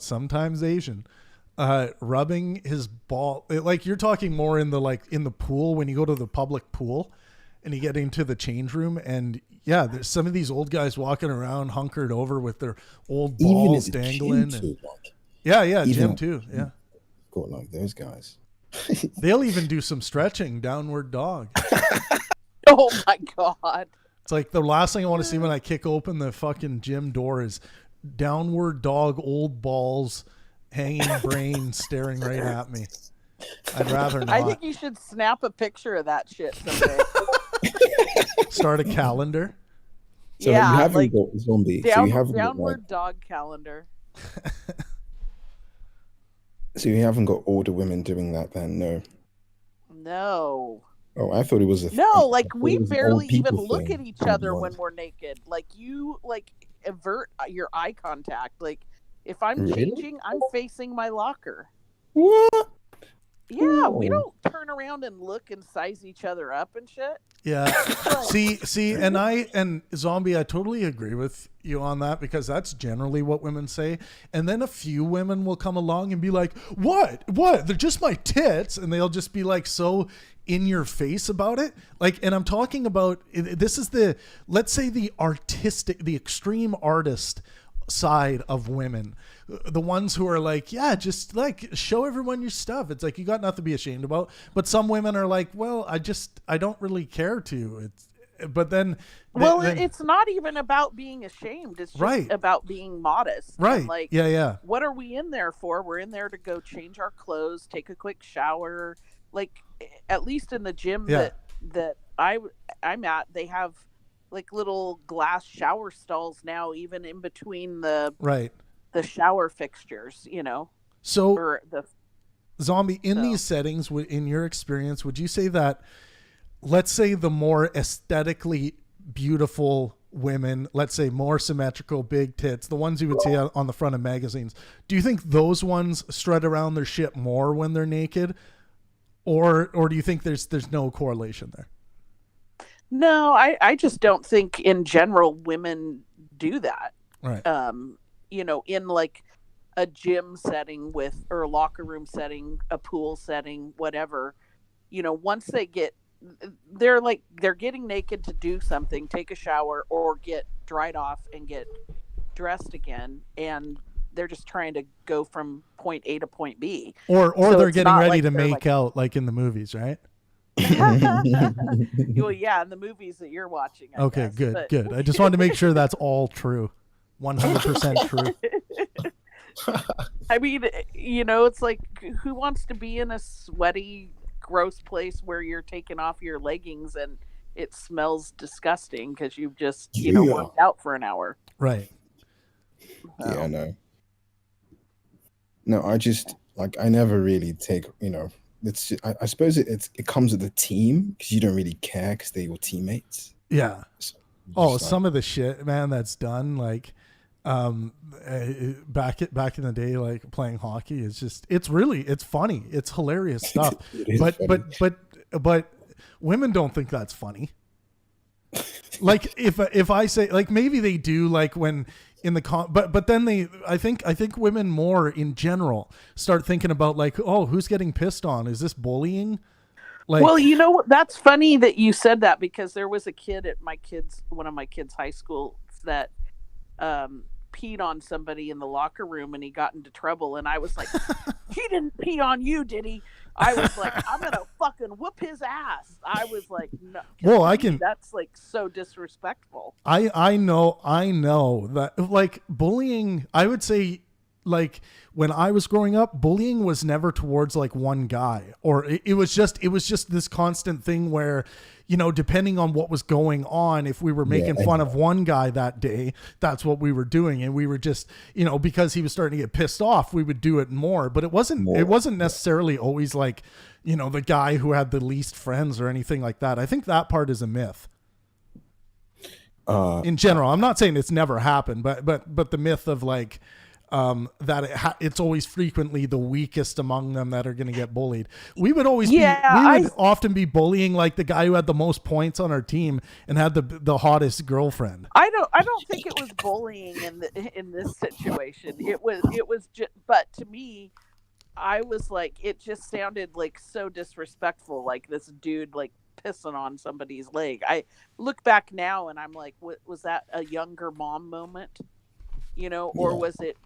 sometimes Asian, rubbing his ball, like you're talking more in the pool when you go to the public pool and you get into the change room, and yeah, there's some of these old guys walking around hunkered over with their old balls Even at the dangling. gym And, too, like, yeah, even- Jim too. Yeah, got like those guys. they'll even do some stretching, downward dog. Oh my God. It's like the last thing I want to see when I kick open the fucking gym door is downward dog, old balls, hanging brain staring right at me. I'd rather not. I think you should snap a picture of that shit someday. Start a calendar. So yeah, you haven't like got zombie. So you haven't got downward dog calendar. so you haven't got older women doing that then? No. No. Oh, I thought it was a No, like I thought we it was an barely old even people look thing. at each Oh, other God. when we're naked. Like you avert your eye contact. Like if I'm Really? changing, I'm facing my locker. What? Yeah. Yeah, we don't turn around and look and size each other up and shit. Yeah. see, and Zombie, I totally agree with you on that, because that's generally what women say. And then a few women will come along and be like, what? They're just my tits. And they'll just be like so in your face about it. Like, and I'm talking about, this is let's say the extreme artist side of women, the ones who are like, yeah, just like show everyone your stuff. It's like, you got nothing to be ashamed about. But some women are like, well, I don't really care to. It's not even about being ashamed. It's just about being modest. Right. And like, yeah. What are we in there for? We're in there to go change our clothes, take a quick shower. Like, at least in the gym that I'm at, they have like little glass shower stalls now, even in between the shower fixtures, you know. So, or the Zombie, in these settings, in your experience, would you say that, let's say the more aesthetically beautiful women, let's say more symmetrical, big tits, the ones you would see on the front of magazines, do you think those ones strut around their shit more when they're naked, or do you think there's no correlation there? No, I just don't think in general women do that. Right. You know, in like a gym setting or a locker room setting, a pool setting, whatever, you know, once they're getting naked to do something, take a shower or get dried off and get dressed again. And they're just trying to go from point A to point B. Or they're getting ready to make out like in the movies, right? Well, yeah, in the movies that you're watching. I guess, good. I just wanted to make sure that's all true. 100% true. I mean, you know, it's like, who wants to be in a sweaty, gross place where you're taking off your leggings and it smells disgusting because you've just, worked out for an hour. Right. Yeah, no, I just, like, I never really take, it's just, I suppose it comes with the team, because you don't really care because they're your teammates. Yeah. So, some of the shit, man, that's done, like, back in the day, like playing hockey, it's funny, it's hilarious stuff. but women don't think that's funny. Like, if I say, like, maybe they do, like when in the but then I think women more in general start thinking about, like, oh, who's getting pissed on? Is this bullying? Like, well, you know, that's funny that you said that, because there was a kid at one of my kids' high school that peed on somebody in the locker room and he got into trouble, and I was like, he didn't pee on you, did he? I was like, I'm gonna fucking whoop his ass. I was like, no. Well, that's like so disrespectful. I know that, like, bullying, I would say, like, when I was growing up, bullying was never towards like one guy, or it was just this constant thing where, depending on what was going on, if we were making fun of one guy that day, that's what we were doing. And we were just, because he was starting to get pissed off, we would do it more, but it wasn't necessarily always like, the guy who had the least friends or anything like that. I think that part is a myth. In general, I'm not saying it's never happened, but the myth of, like, that it's always frequently the weakest among them that are going to get bullied. We would often be bullying, like, the guy who had the most points on our team and had the hottest girlfriend. I don't think it was bullying in this situation. It was just, but to me, I was like, it just sounded like so disrespectful, like this dude like pissing on somebody's leg. I look back now and I'm like, was that a younger mom moment? Or was it,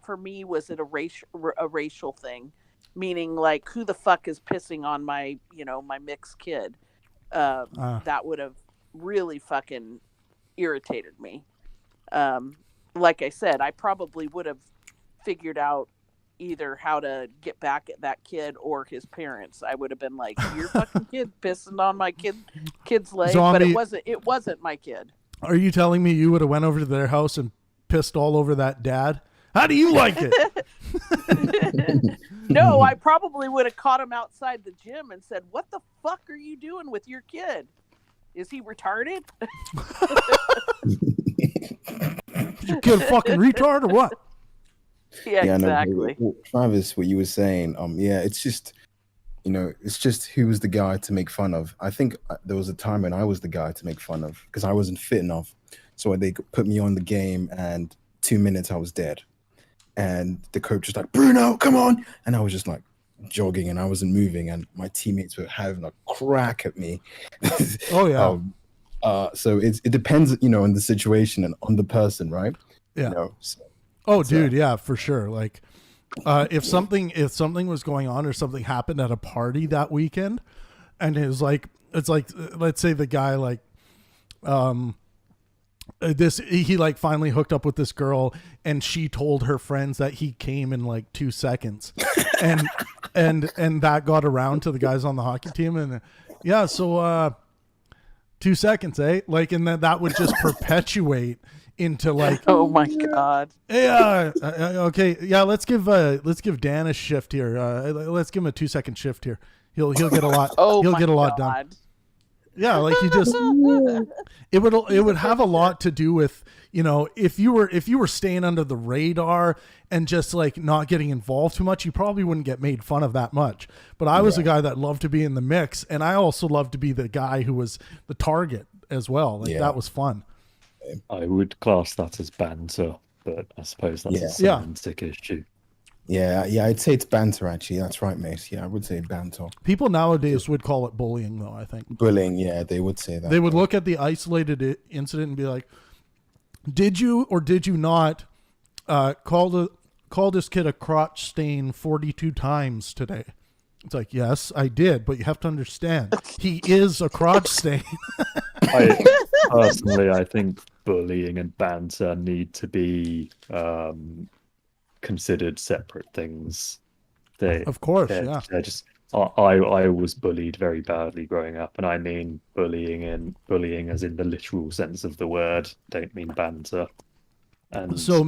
for me, was it a racial thing? Meaning, like, who the fuck is pissing on my, my mixed kid? That would have really fucking irritated me. Like I said, I probably would have figured out either how to get back at that kid or his parents. I would have been like, your fucking kid pissing on my kid's leg. Zombie, but it wasn't my kid. Are you telling me you would have went over to their house and pissed all over that dad? How do you like it? No, I probably would have caught him outside the gym and said, what the fuck are you doing with your kid? Is he retarded? Is your kid a fucking retard or what? Yeah, exactly. No, Travis, what you were saying, it's just, you know, it's just who was the guy to make fun of. I think there was a time when I was the guy to make fun of because I wasn't fit enough. So they put me on the game, and 2 minutes I was dead. And the coach was like, "Bruno, come on!" And I was just like jogging, and I wasn't moving, and my teammates were having a crack at me. Oh yeah. So it depends, you know, on the situation and on the person, right? Yeah. You know, so, oh, dude, yeah, for sure. Like, if something was going on or something happened at a party that weekend, and it's like let's say the guy like he like finally hooked up with this girl, and she told her friends that he came in like 2 seconds, and that got around to the guys on the hockey team, and yeah, so 2 seconds, eh? Like, and then that would just perpetuate into like, Oh my god. yeah, okay, yeah. Let's give Dan a shift here. Let's give him a 2 second shift here. He'll get a lot. Oh he'll my get a lot god. done. Yeah, like he just it would have a lot to do with, you know, if you were staying under the radar and just like not getting involved too much, you probably wouldn't get made fun of that much. But I was a guy that loved to be in the mix, and I also loved to be the guy who was the target as well. Like that was fun. I would class that as banter, but I suppose that's a semantic issue. Yeah, I'd say it's banter, actually. That's right, mate. Yeah, I would say banter. People nowadays would call it bullying, though, I think. Bullying, yeah, they would say that. They would look at the isolated incident and be like, did you or did you not call this kid a crotch stain 42 times today? It's like, yes, I did, but you have to understand, he is a crotch stain. I think bullying and banter need to be considered separate things. Of course, they're just. I was bullied very badly growing up, and I mean bullying as in the literal sense of the word. Don't mean banter. And so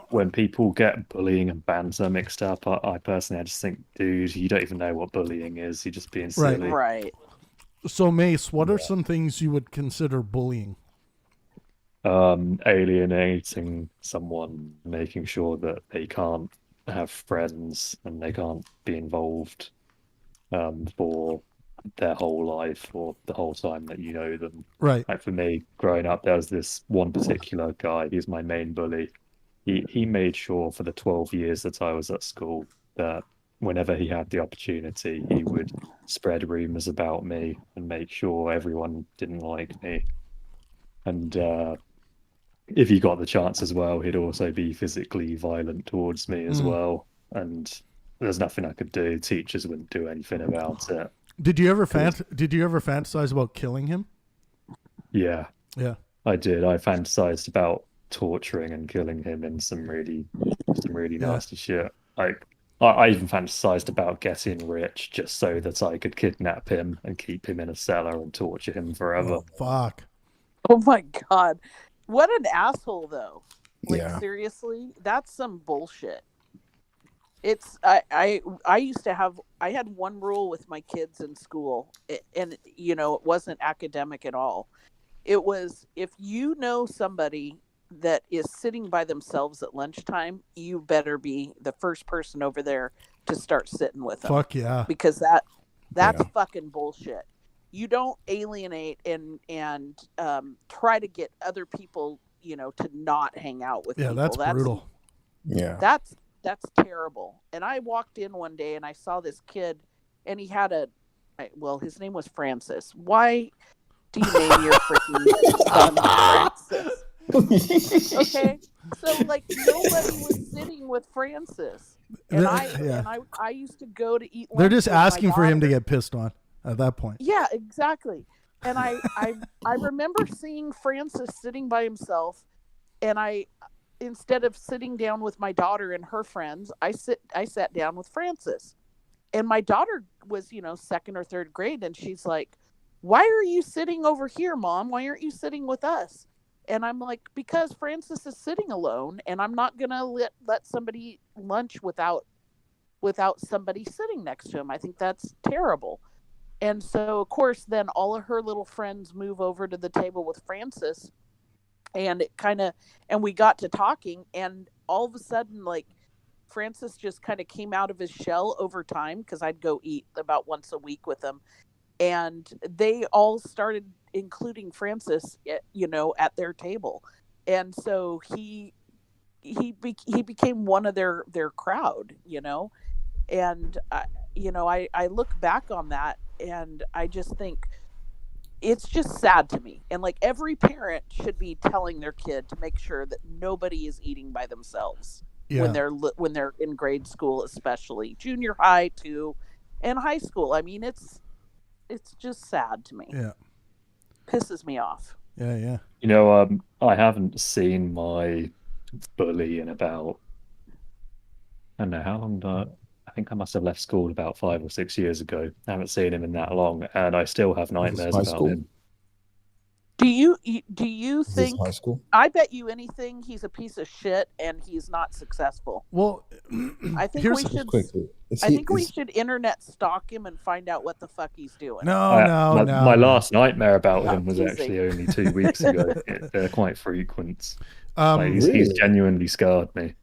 when people get bullying and banter mixed up, I personally just think, dude, you don't even know what bullying is. You're just being silly. Right. So Mace, what are some things you would consider bullying? Alienating someone, making sure that they can't have friends and they can't be involved for their whole life or the whole time that you know them. Right. Like for me, growing up, there was this one particular guy. He's my main bully. He made sure for the 12 years that I was at school that whenever he had the opportunity, he would spread rumors about me and make sure everyone didn't like me. And if he got the chance as well, he'd also be physically violent towards me as well. And there's nothing I could do. Teachers wouldn't do anything about it. Did you ever fantasize about killing him? Yeah. Yeah. I did. I fantasized about torturing and killing him in some really nasty shit. Like I even fantasized about getting rich just so that I could kidnap him and keep him in a cellar and torture him forever. Oh, fuck. Oh my god. What an asshole, though. Like, seriously? That's some bullshit. It's I used to have, I had one rule with my kids in school, and you know, it wasn't academic at all. It was, if you know somebody that is sitting by themselves at lunchtime, you better be the first person over there to start sitting with them. Fuck yeah. Because that's fucking bullshit. You don't alienate and try to get other people, you know, to not hang out with people. That's brutal. Yeah. That's terrible. And I walked in one day and I saw this kid, and he had his name was Francis. Why do you name your freaking son Francis? Okay, so like nobody was sitting with Francis, and I used to go to eat lunch. They're just with asking my for him to daughter. get pissed on at that point. Yeah, exactly. And I remember seeing Francis sitting by himself, and instead of sitting down with my daughter and her friends, I sat down with Francis. And my daughter was, you know, second or third grade, and she's like, "Why are you sitting over here, Mom? Why aren't you sitting with us?" And I'm like, "Because Francis is sitting alone, and I'm not gonna let somebody eat lunch without somebody sitting next to him. I think that's terrible." And so, of course, then all of her little friends move over to the table with Francis, and and we got to talking, and all of a sudden, like, Francis just kind of came out of his shell over time, because I'd go eat about once a week with him, and they all started including Francis, at their table, and so he became one of their crowd, and I look back on that, and I just think it's just sad to me. And like, every parent should be telling their kid to make sure that nobody is eating by themselves when they're in grade school, especially junior high too, and high school. I mean, it's just sad to me. Yeah, pisses me off. Yeah. I haven't seen my bully in about, I don't know how long. I think I must have left school about 5 or 6 years ago. I haven't seen him in that long, and I still have nightmares about him. Do you Is this think? high school? I bet you anything he's a piece of shit and he's not successful. Well, I think we should. We should internet stalk him and find out what the fuck he's doing. No. My last nightmare about him was teasing. actually only 2 weeks ago. They're quite frequent. Really? He's genuinely scarred me.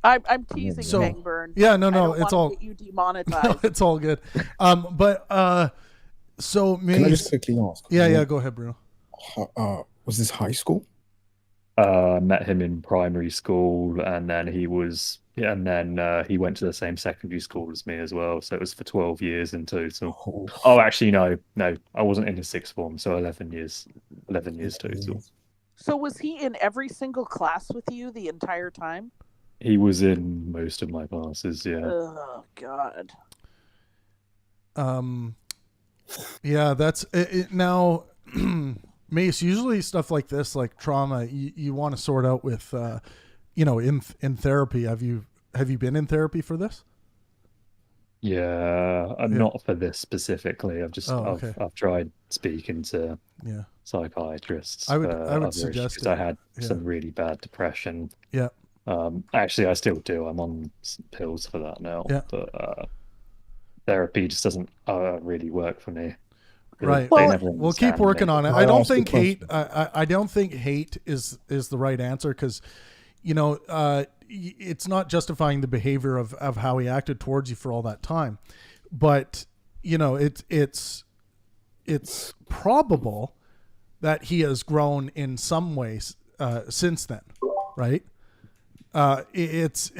I'm teasing Pangburn. Yeah, no, it's all. Get you demonetized. No, it's all good. So can I just quickly ask? Yeah, go ahead, Bruno. Was this high school? Met him in primary school, and then he went to the same secondary school as me as well. So it was for 12 years in total. Oh, actually, no, I wasn't in his sixth form, so 11 years total. So was he in every single class with you the entire time? He was in most of my classes, yeah. Oh God. Yeah, that's it. Now, Mace, usually stuff like this, like trauma, you want to sort out with, in therapy. Have you been in therapy for this? Yeah, not for this specifically. I've tried speaking to psychiatrists. I would suggest because I had some really bad depression. Yeah. Actually, I still do. I'm on pills for that now. Yeah. But therapy just doesn't really work for me. Right. We'll keep working on it. I don't think hate. I don't think hate is the right answer, because, it's not justifying the behavior of how he acted towards you for all that time, but it's probable that he has grown in some ways since then, right? It's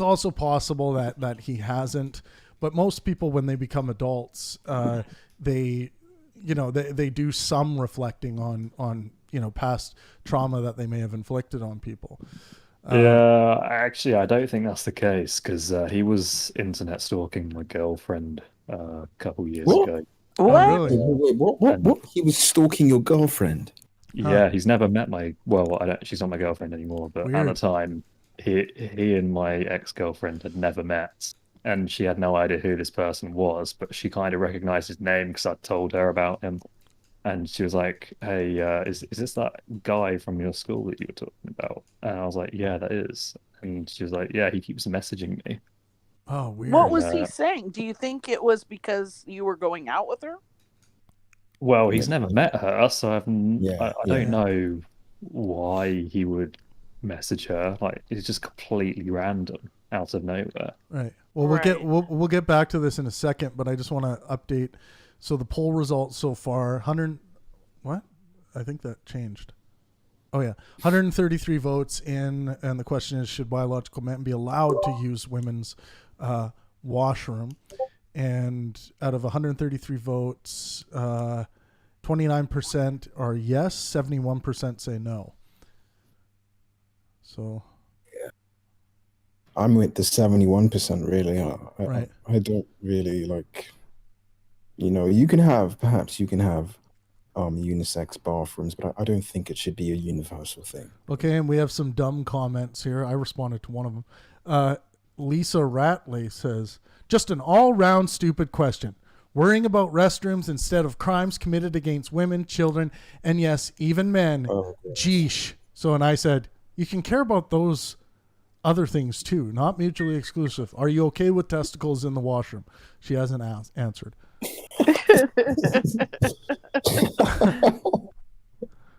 also possible that he hasn't, but most people, when they become adults, they do some reflecting on past trauma that they may have inflicted on people. Yeah, actually, I don't think that's the case, because he was internet stalking my girlfriend a couple years ago. What? Oh, really? Wait, what? He was stalking your girlfriend? Yeah, he's never met she's not my girlfriend anymore, but at the time, he and my ex-girlfriend had never met, and she had no idea who this person was, but she kind of recognized his name because I told her about him, and she was like, "Hey, is this that guy from your school that you were talking about?" And I was like, "Yeah, that is." And she was like, "Yeah, he keeps messaging me." Oh, weird. What was he saying? Do you think it was because you were going out with her? Well, he's never met her, so I don't know why he would message her. Like, it's just completely random, out of nowhere. Right. Well, we'll get back to this in a second, but I just want to update. So the poll results so far, 100. What? I think that changed. Oh yeah, 133 votes in, and the question is: should biological men be allowed to use women's washroom? And out of 133 votes, 29% are yes, 71% say no. So, I'm with the 71%. Really, right. I don't really like. You can have unisex bathrooms, but I don't think it should be a universal thing. Okay, and we have some dumb comments here. I responded to one of them. Lisa Ratley says, "Just an all-round stupid question. Worrying about restrooms instead of crimes committed against women, children, and yes, even men. Geesh." So, and I said, you can care about those other things too, not mutually exclusive. Are you okay with testicles in the washroom? She hasn't answered.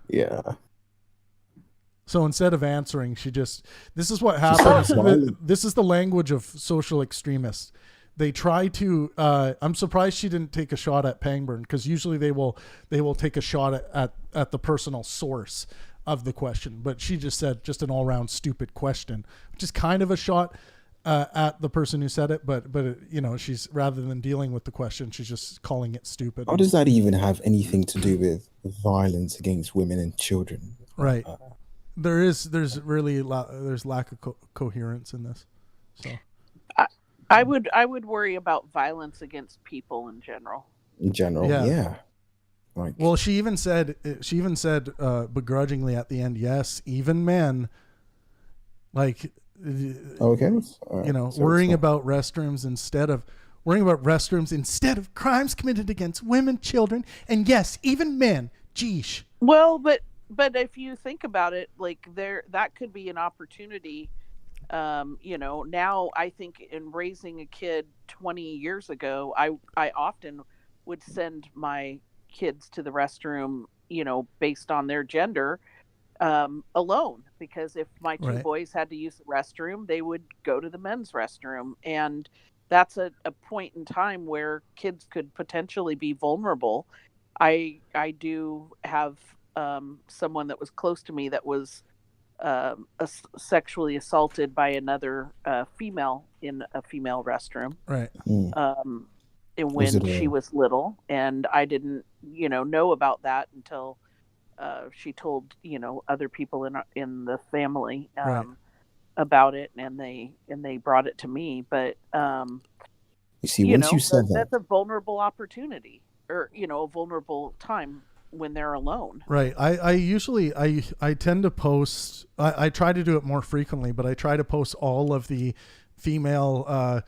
Yeah. So instead of answering, this is what happens. This is the language of social extremists. They try to, I'm surprised she didn't take a shot at Pangburn, because usually they will take a shot at the personal source of the question. But she just said just an all around stupid question, which is kind of a shot at the person who said it. But she's, rather than dealing with the question, she's just calling it stupid. How does that even have anything to do with violence against women and children? Right. There's really there's lack of coherence in this. So I would worry about violence against people in general. Yeah. Well, she even said begrudgingly at the end, yes, even men, like, okay, worrying about restrooms instead of crimes committed against women, children, and yes, even men. Geesh. Well, but if you think about it, like, that could be an opportunity. Now I think in raising a kid 20 years ago, I often would send my kids to the restroom, based on their gender, alone, because if my two boys had to use the restroom, they would go to the men's restroom. And that's a point in time where kids could potentially be vulnerable. I do have someone that was close to me that was sexually assaulted by another female in a female restroom. Right. And when she was little, and I didn't, know about that until she told, other people in the family about it, and they brought it to me. But you see, once you said that's a vulnerable opportunity, or a vulnerable time when they're alone. Right. I usually tend to post, I try to do it more frequently, but I try to post all of the female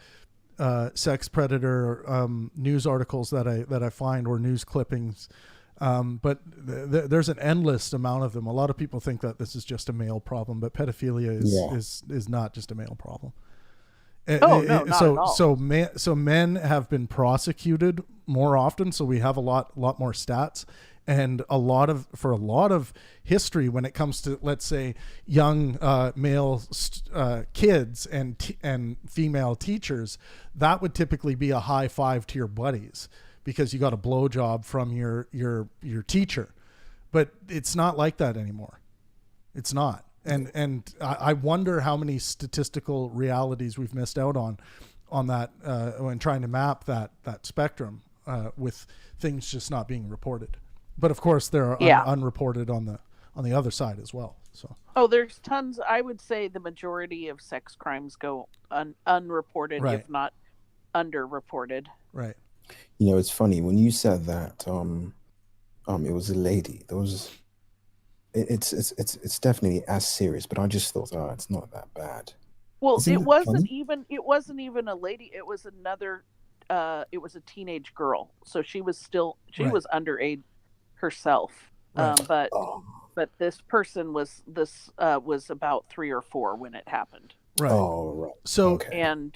sex predator news articles that I find, or news clippings. But there's an endless amount of them. A lot of people think that this is just a male problem, but pedophilia is not just a male problem. No, not at all. So men have been prosecuted more often, so we have a lot more stats. And for a lot of history, when it comes to, let's say, young male kids and female teachers, that would typically be a high five to your buddies, because you got a blowjob from your teacher. But it's not like that anymore. It's not. And I wonder how many statistical realities we've missed out on that when trying to map that spectrum with things just not being reported. But of course, there are unreported on the other side as well. So there's tons. I would say the majority of sex crimes go unreported, if not underreported. Right. It's funny when you said that. It was a lady. It's definitely as serious, but I just thought, it's not that bad. Well, it wasn't even a lady. It was another. It was a teenage girl, so she was was underage herself. Right. But this person was about 3 or 4 when it happened. Right. Oh, right. So and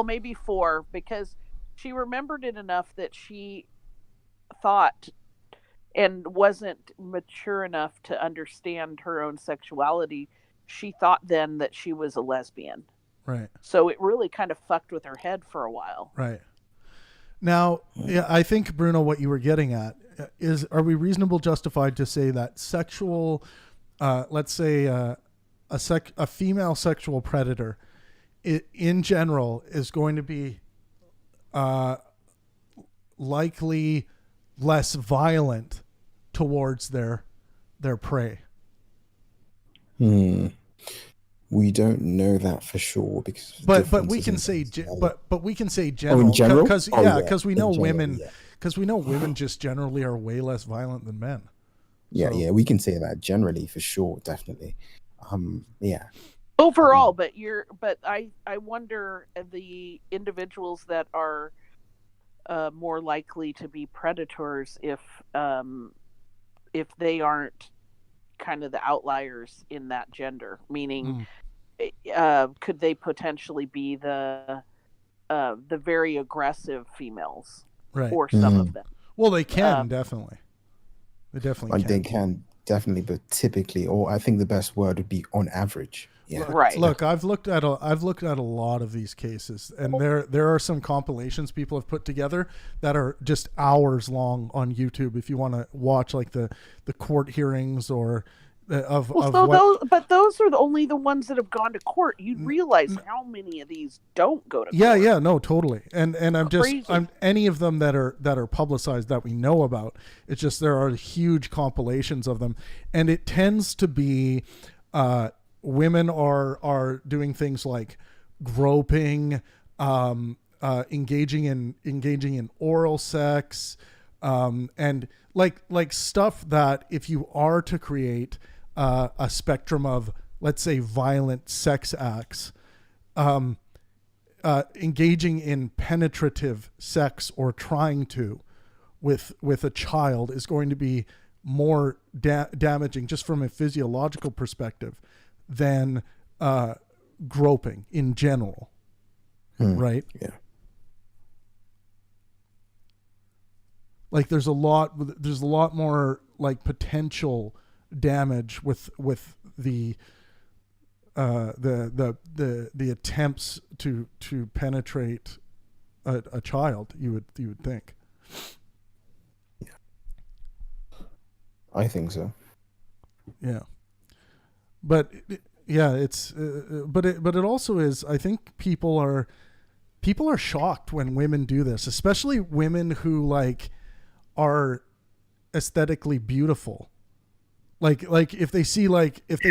maybe 4, because she remembered it enough that she thought, and wasn't mature enough to understand her own sexuality. She thought then that she was a lesbian. Right. So it really kind of fucked with her head for a while. Right. Now, I think, Bruno, what you were getting at is, are we reasonable justified to say that sexual, let's say a female sexual predator in general is going to be likely less violent towards their prey? We don't know that for sure, because but we can say we can say general, because we know women just generally are way less violent than men. Yeah, we can say that generally for sure, definitely. Overall, but I wonder the individuals that are more likely to be predators if they aren't kind of the outliers in that gender, meaning could they potentially be the very aggressive females, right, or some of them? Well, they can definitely. They definitely they can. definitely, but typically, or I think the best word would be on average. Yeah. Right. Look, I've looked at a lot of these cases, and there are some compilations people have put together that are just hours long on YouTube. If you want to watch like the court hearings or of those are only the ones that have gone to court. You realize how many of these don't go to court. Yeah, no, totally. And I'm any of them that are publicized that we know about. It's just there are huge compilations of them, and it tends to be women are doing things like groping, engaging in oral sex, and like stuff that if you are to create a spectrum of, let's say, violent sex acts, engaging in penetrative sex or trying to with a child is going to be more damaging just from a physiological perspective than groping in general. Right? Yeah. Like there's a lot more like potential damage with the attempts to penetrate a child, you would think. Yeah. I think so. Yeah. But yeah, it's but it also is, I think people are shocked when women do this, especially women who like are aesthetically beautiful. Like if they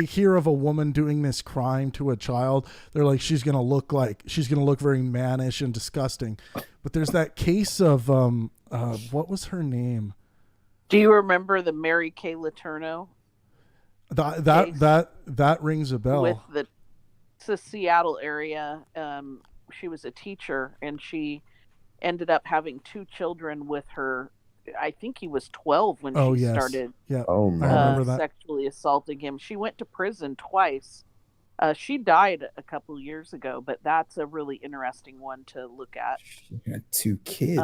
hear of a woman doing this crime to a child, they're like, she's gonna look very mannish and disgusting. But there's that case of what was her name? Do you remember the Mary Kay Letourneau? That rings a bell. With the Seattle area, she was a teacher, and she ended up having 2 children with her. I think he was 12 when she started sexually assaulting him. She went to prison twice. She died a couple years ago, but that's a really interesting one to look at. She had 2 kids.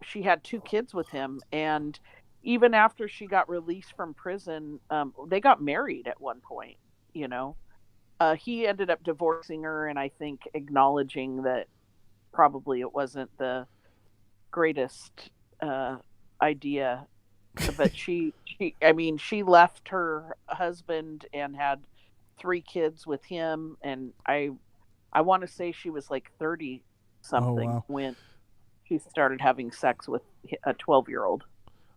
She had 2 kids with him, and even after she got released from prison, they got married at one point, you know. He ended up divorcing her, and I think acknowledging that probably it wasn't the greatest idea, but she left her husband and had 3 kids with him, and I want to say she was like 30 something when she started having sex with a 12-year-old.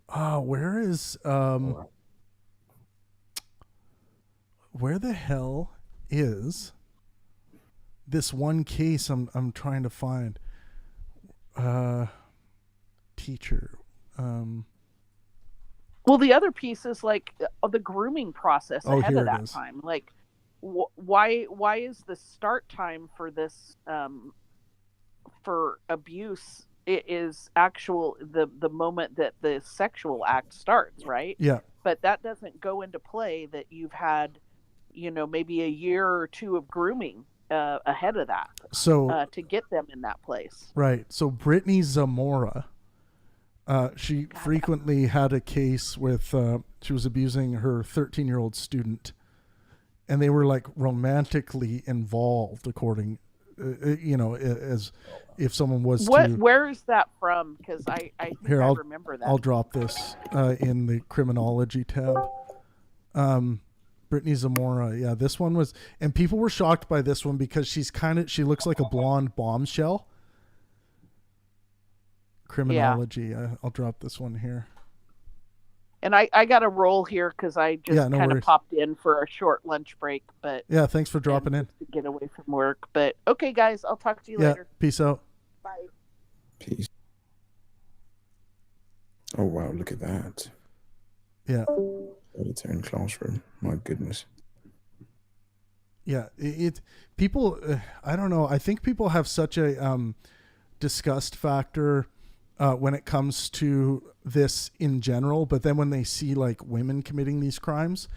Where the hell is this one case I'm trying to find? Teacher. Well, the other piece is like the grooming process ahead of that time. Like, why is the start time for this for abuse? It is the moment that the sexual act starts, right? Yeah. But that doesn't go into play that you've had, maybe a year or 2 of grooming ahead of that. So to get them in that place. Right. So Brittany Zamora, she frequently had a case with she was abusing her 13-year-old student, and they were like romantically involved, according as if someone was where is that from? Because I think I remember that. I'll drop this in the criminology tab. Brittany Zamora, yeah, this one was, and people were shocked by this one because she looks like a blonde bombshell. Criminology, I'll drop this one here. And I got a roll here because I just kind of popped in for a short lunch break. But yeah, thanks for dropping in. To get away from work. But okay, guys, I'll talk to you later. Peace out. Bye. Peace. Oh wow, look at that. Yeah. Editor in classroom. My goodness. Yeah, people. I don't know. I think people have such a disgust factor when it comes to this in general, but then when they see like women committing these crimes,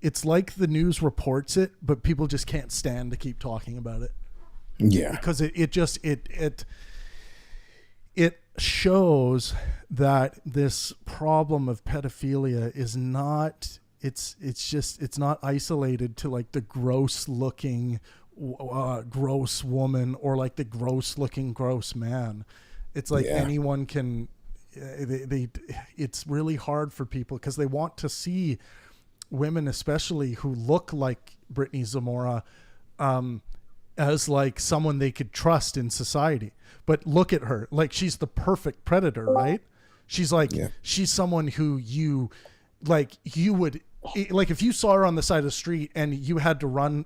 it's like the news reports it, but people just can't stand to keep talking about it. Yeah, because it shows that this problem of pedophilia is not it's not isolated to like the gross looking gross woman or like the gross looking gross man. It's like anyone can. It's really hard for people because they want to see women, especially who look like Brittany Zamora, as like someone they could trust in society. But look at her, like she's the perfect predator, right? She's like she's someone who you would like if you saw her on the side of the street and you had to run.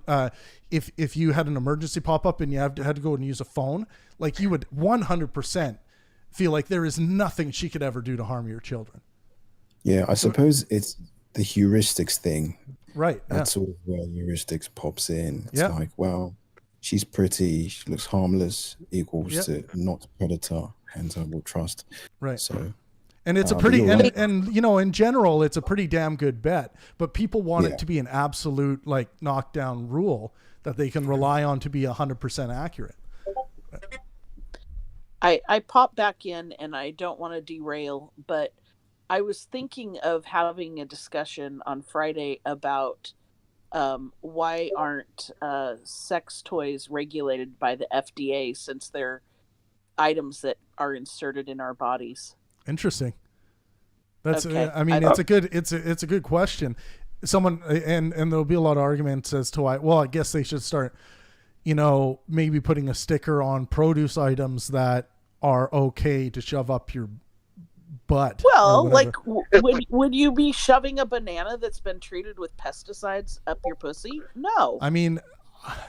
If you had an emergency pop up and you had to go and use a phone, like you would 100% feel like there is nothing she could ever do to harm your children. Yeah, I suppose it's the heuristics thing. Right. That's sort of where heuristics pops in. It's like, well, she's pretty, she looks harmless, equals to not predator, hence I will trust. Right. So, and it's a pretty, and you know, in general, it's a pretty damn good bet, but people want it to be an absolute like knockdown rule that they can rely on to be 100% accurate. I pop back in and I don't want to derail, but I was thinking of having a discussion on Friday about why aren't sex toys regulated by the FDA since they're items that are inserted in our bodies. Interesting. That's I mean it's a good question. Someone and there'll be a lot of arguments as to why. Well, I guess they should start, you know, maybe putting a sticker on produce items that are okay to shove up your butt. Well, like would you be shoving a banana that's been treated with pesticides up your pussy? No. I mean,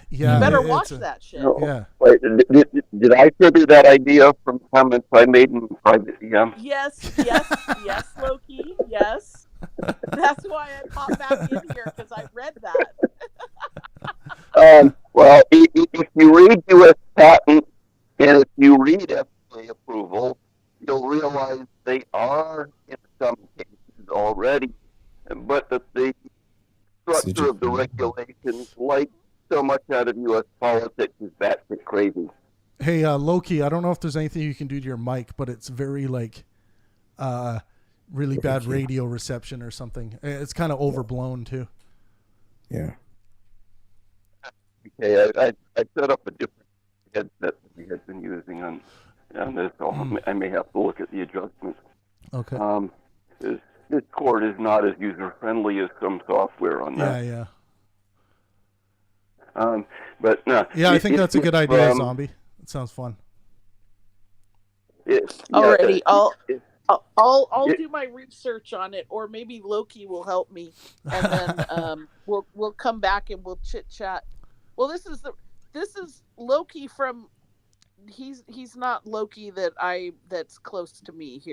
yeah. You better watch that shit. Yeah. Wait, did I trigger that idea from comments I made in private DM? Yes, Loki. Yes. That's why I popped back in here because I read that. Well, if you read U.S. patent and if you read FDA approval, you'll realize they are in some cases already, but that the structure of the regulations, like so much out of U.S. politics, is batshit crazy. Hey, Loki, I don't know if there's anything you can do to your mic, but it's very like really bad radio reception or something. It's kind of overblown too. Yeah. Okay, I set up a different headset that we had been using on this, so I may have to look at the adjustments. Okay. This cord is not as user friendly as some software on that. Yeah. But no. Yeah, I think that's a good idea, Zombie. It sounds fun. Alrighty, I'll do my research on it, or maybe Loki will help me, and then we'll come back and we'll chit chat. Well, this is Loki from. He's not Loki that's close to me here.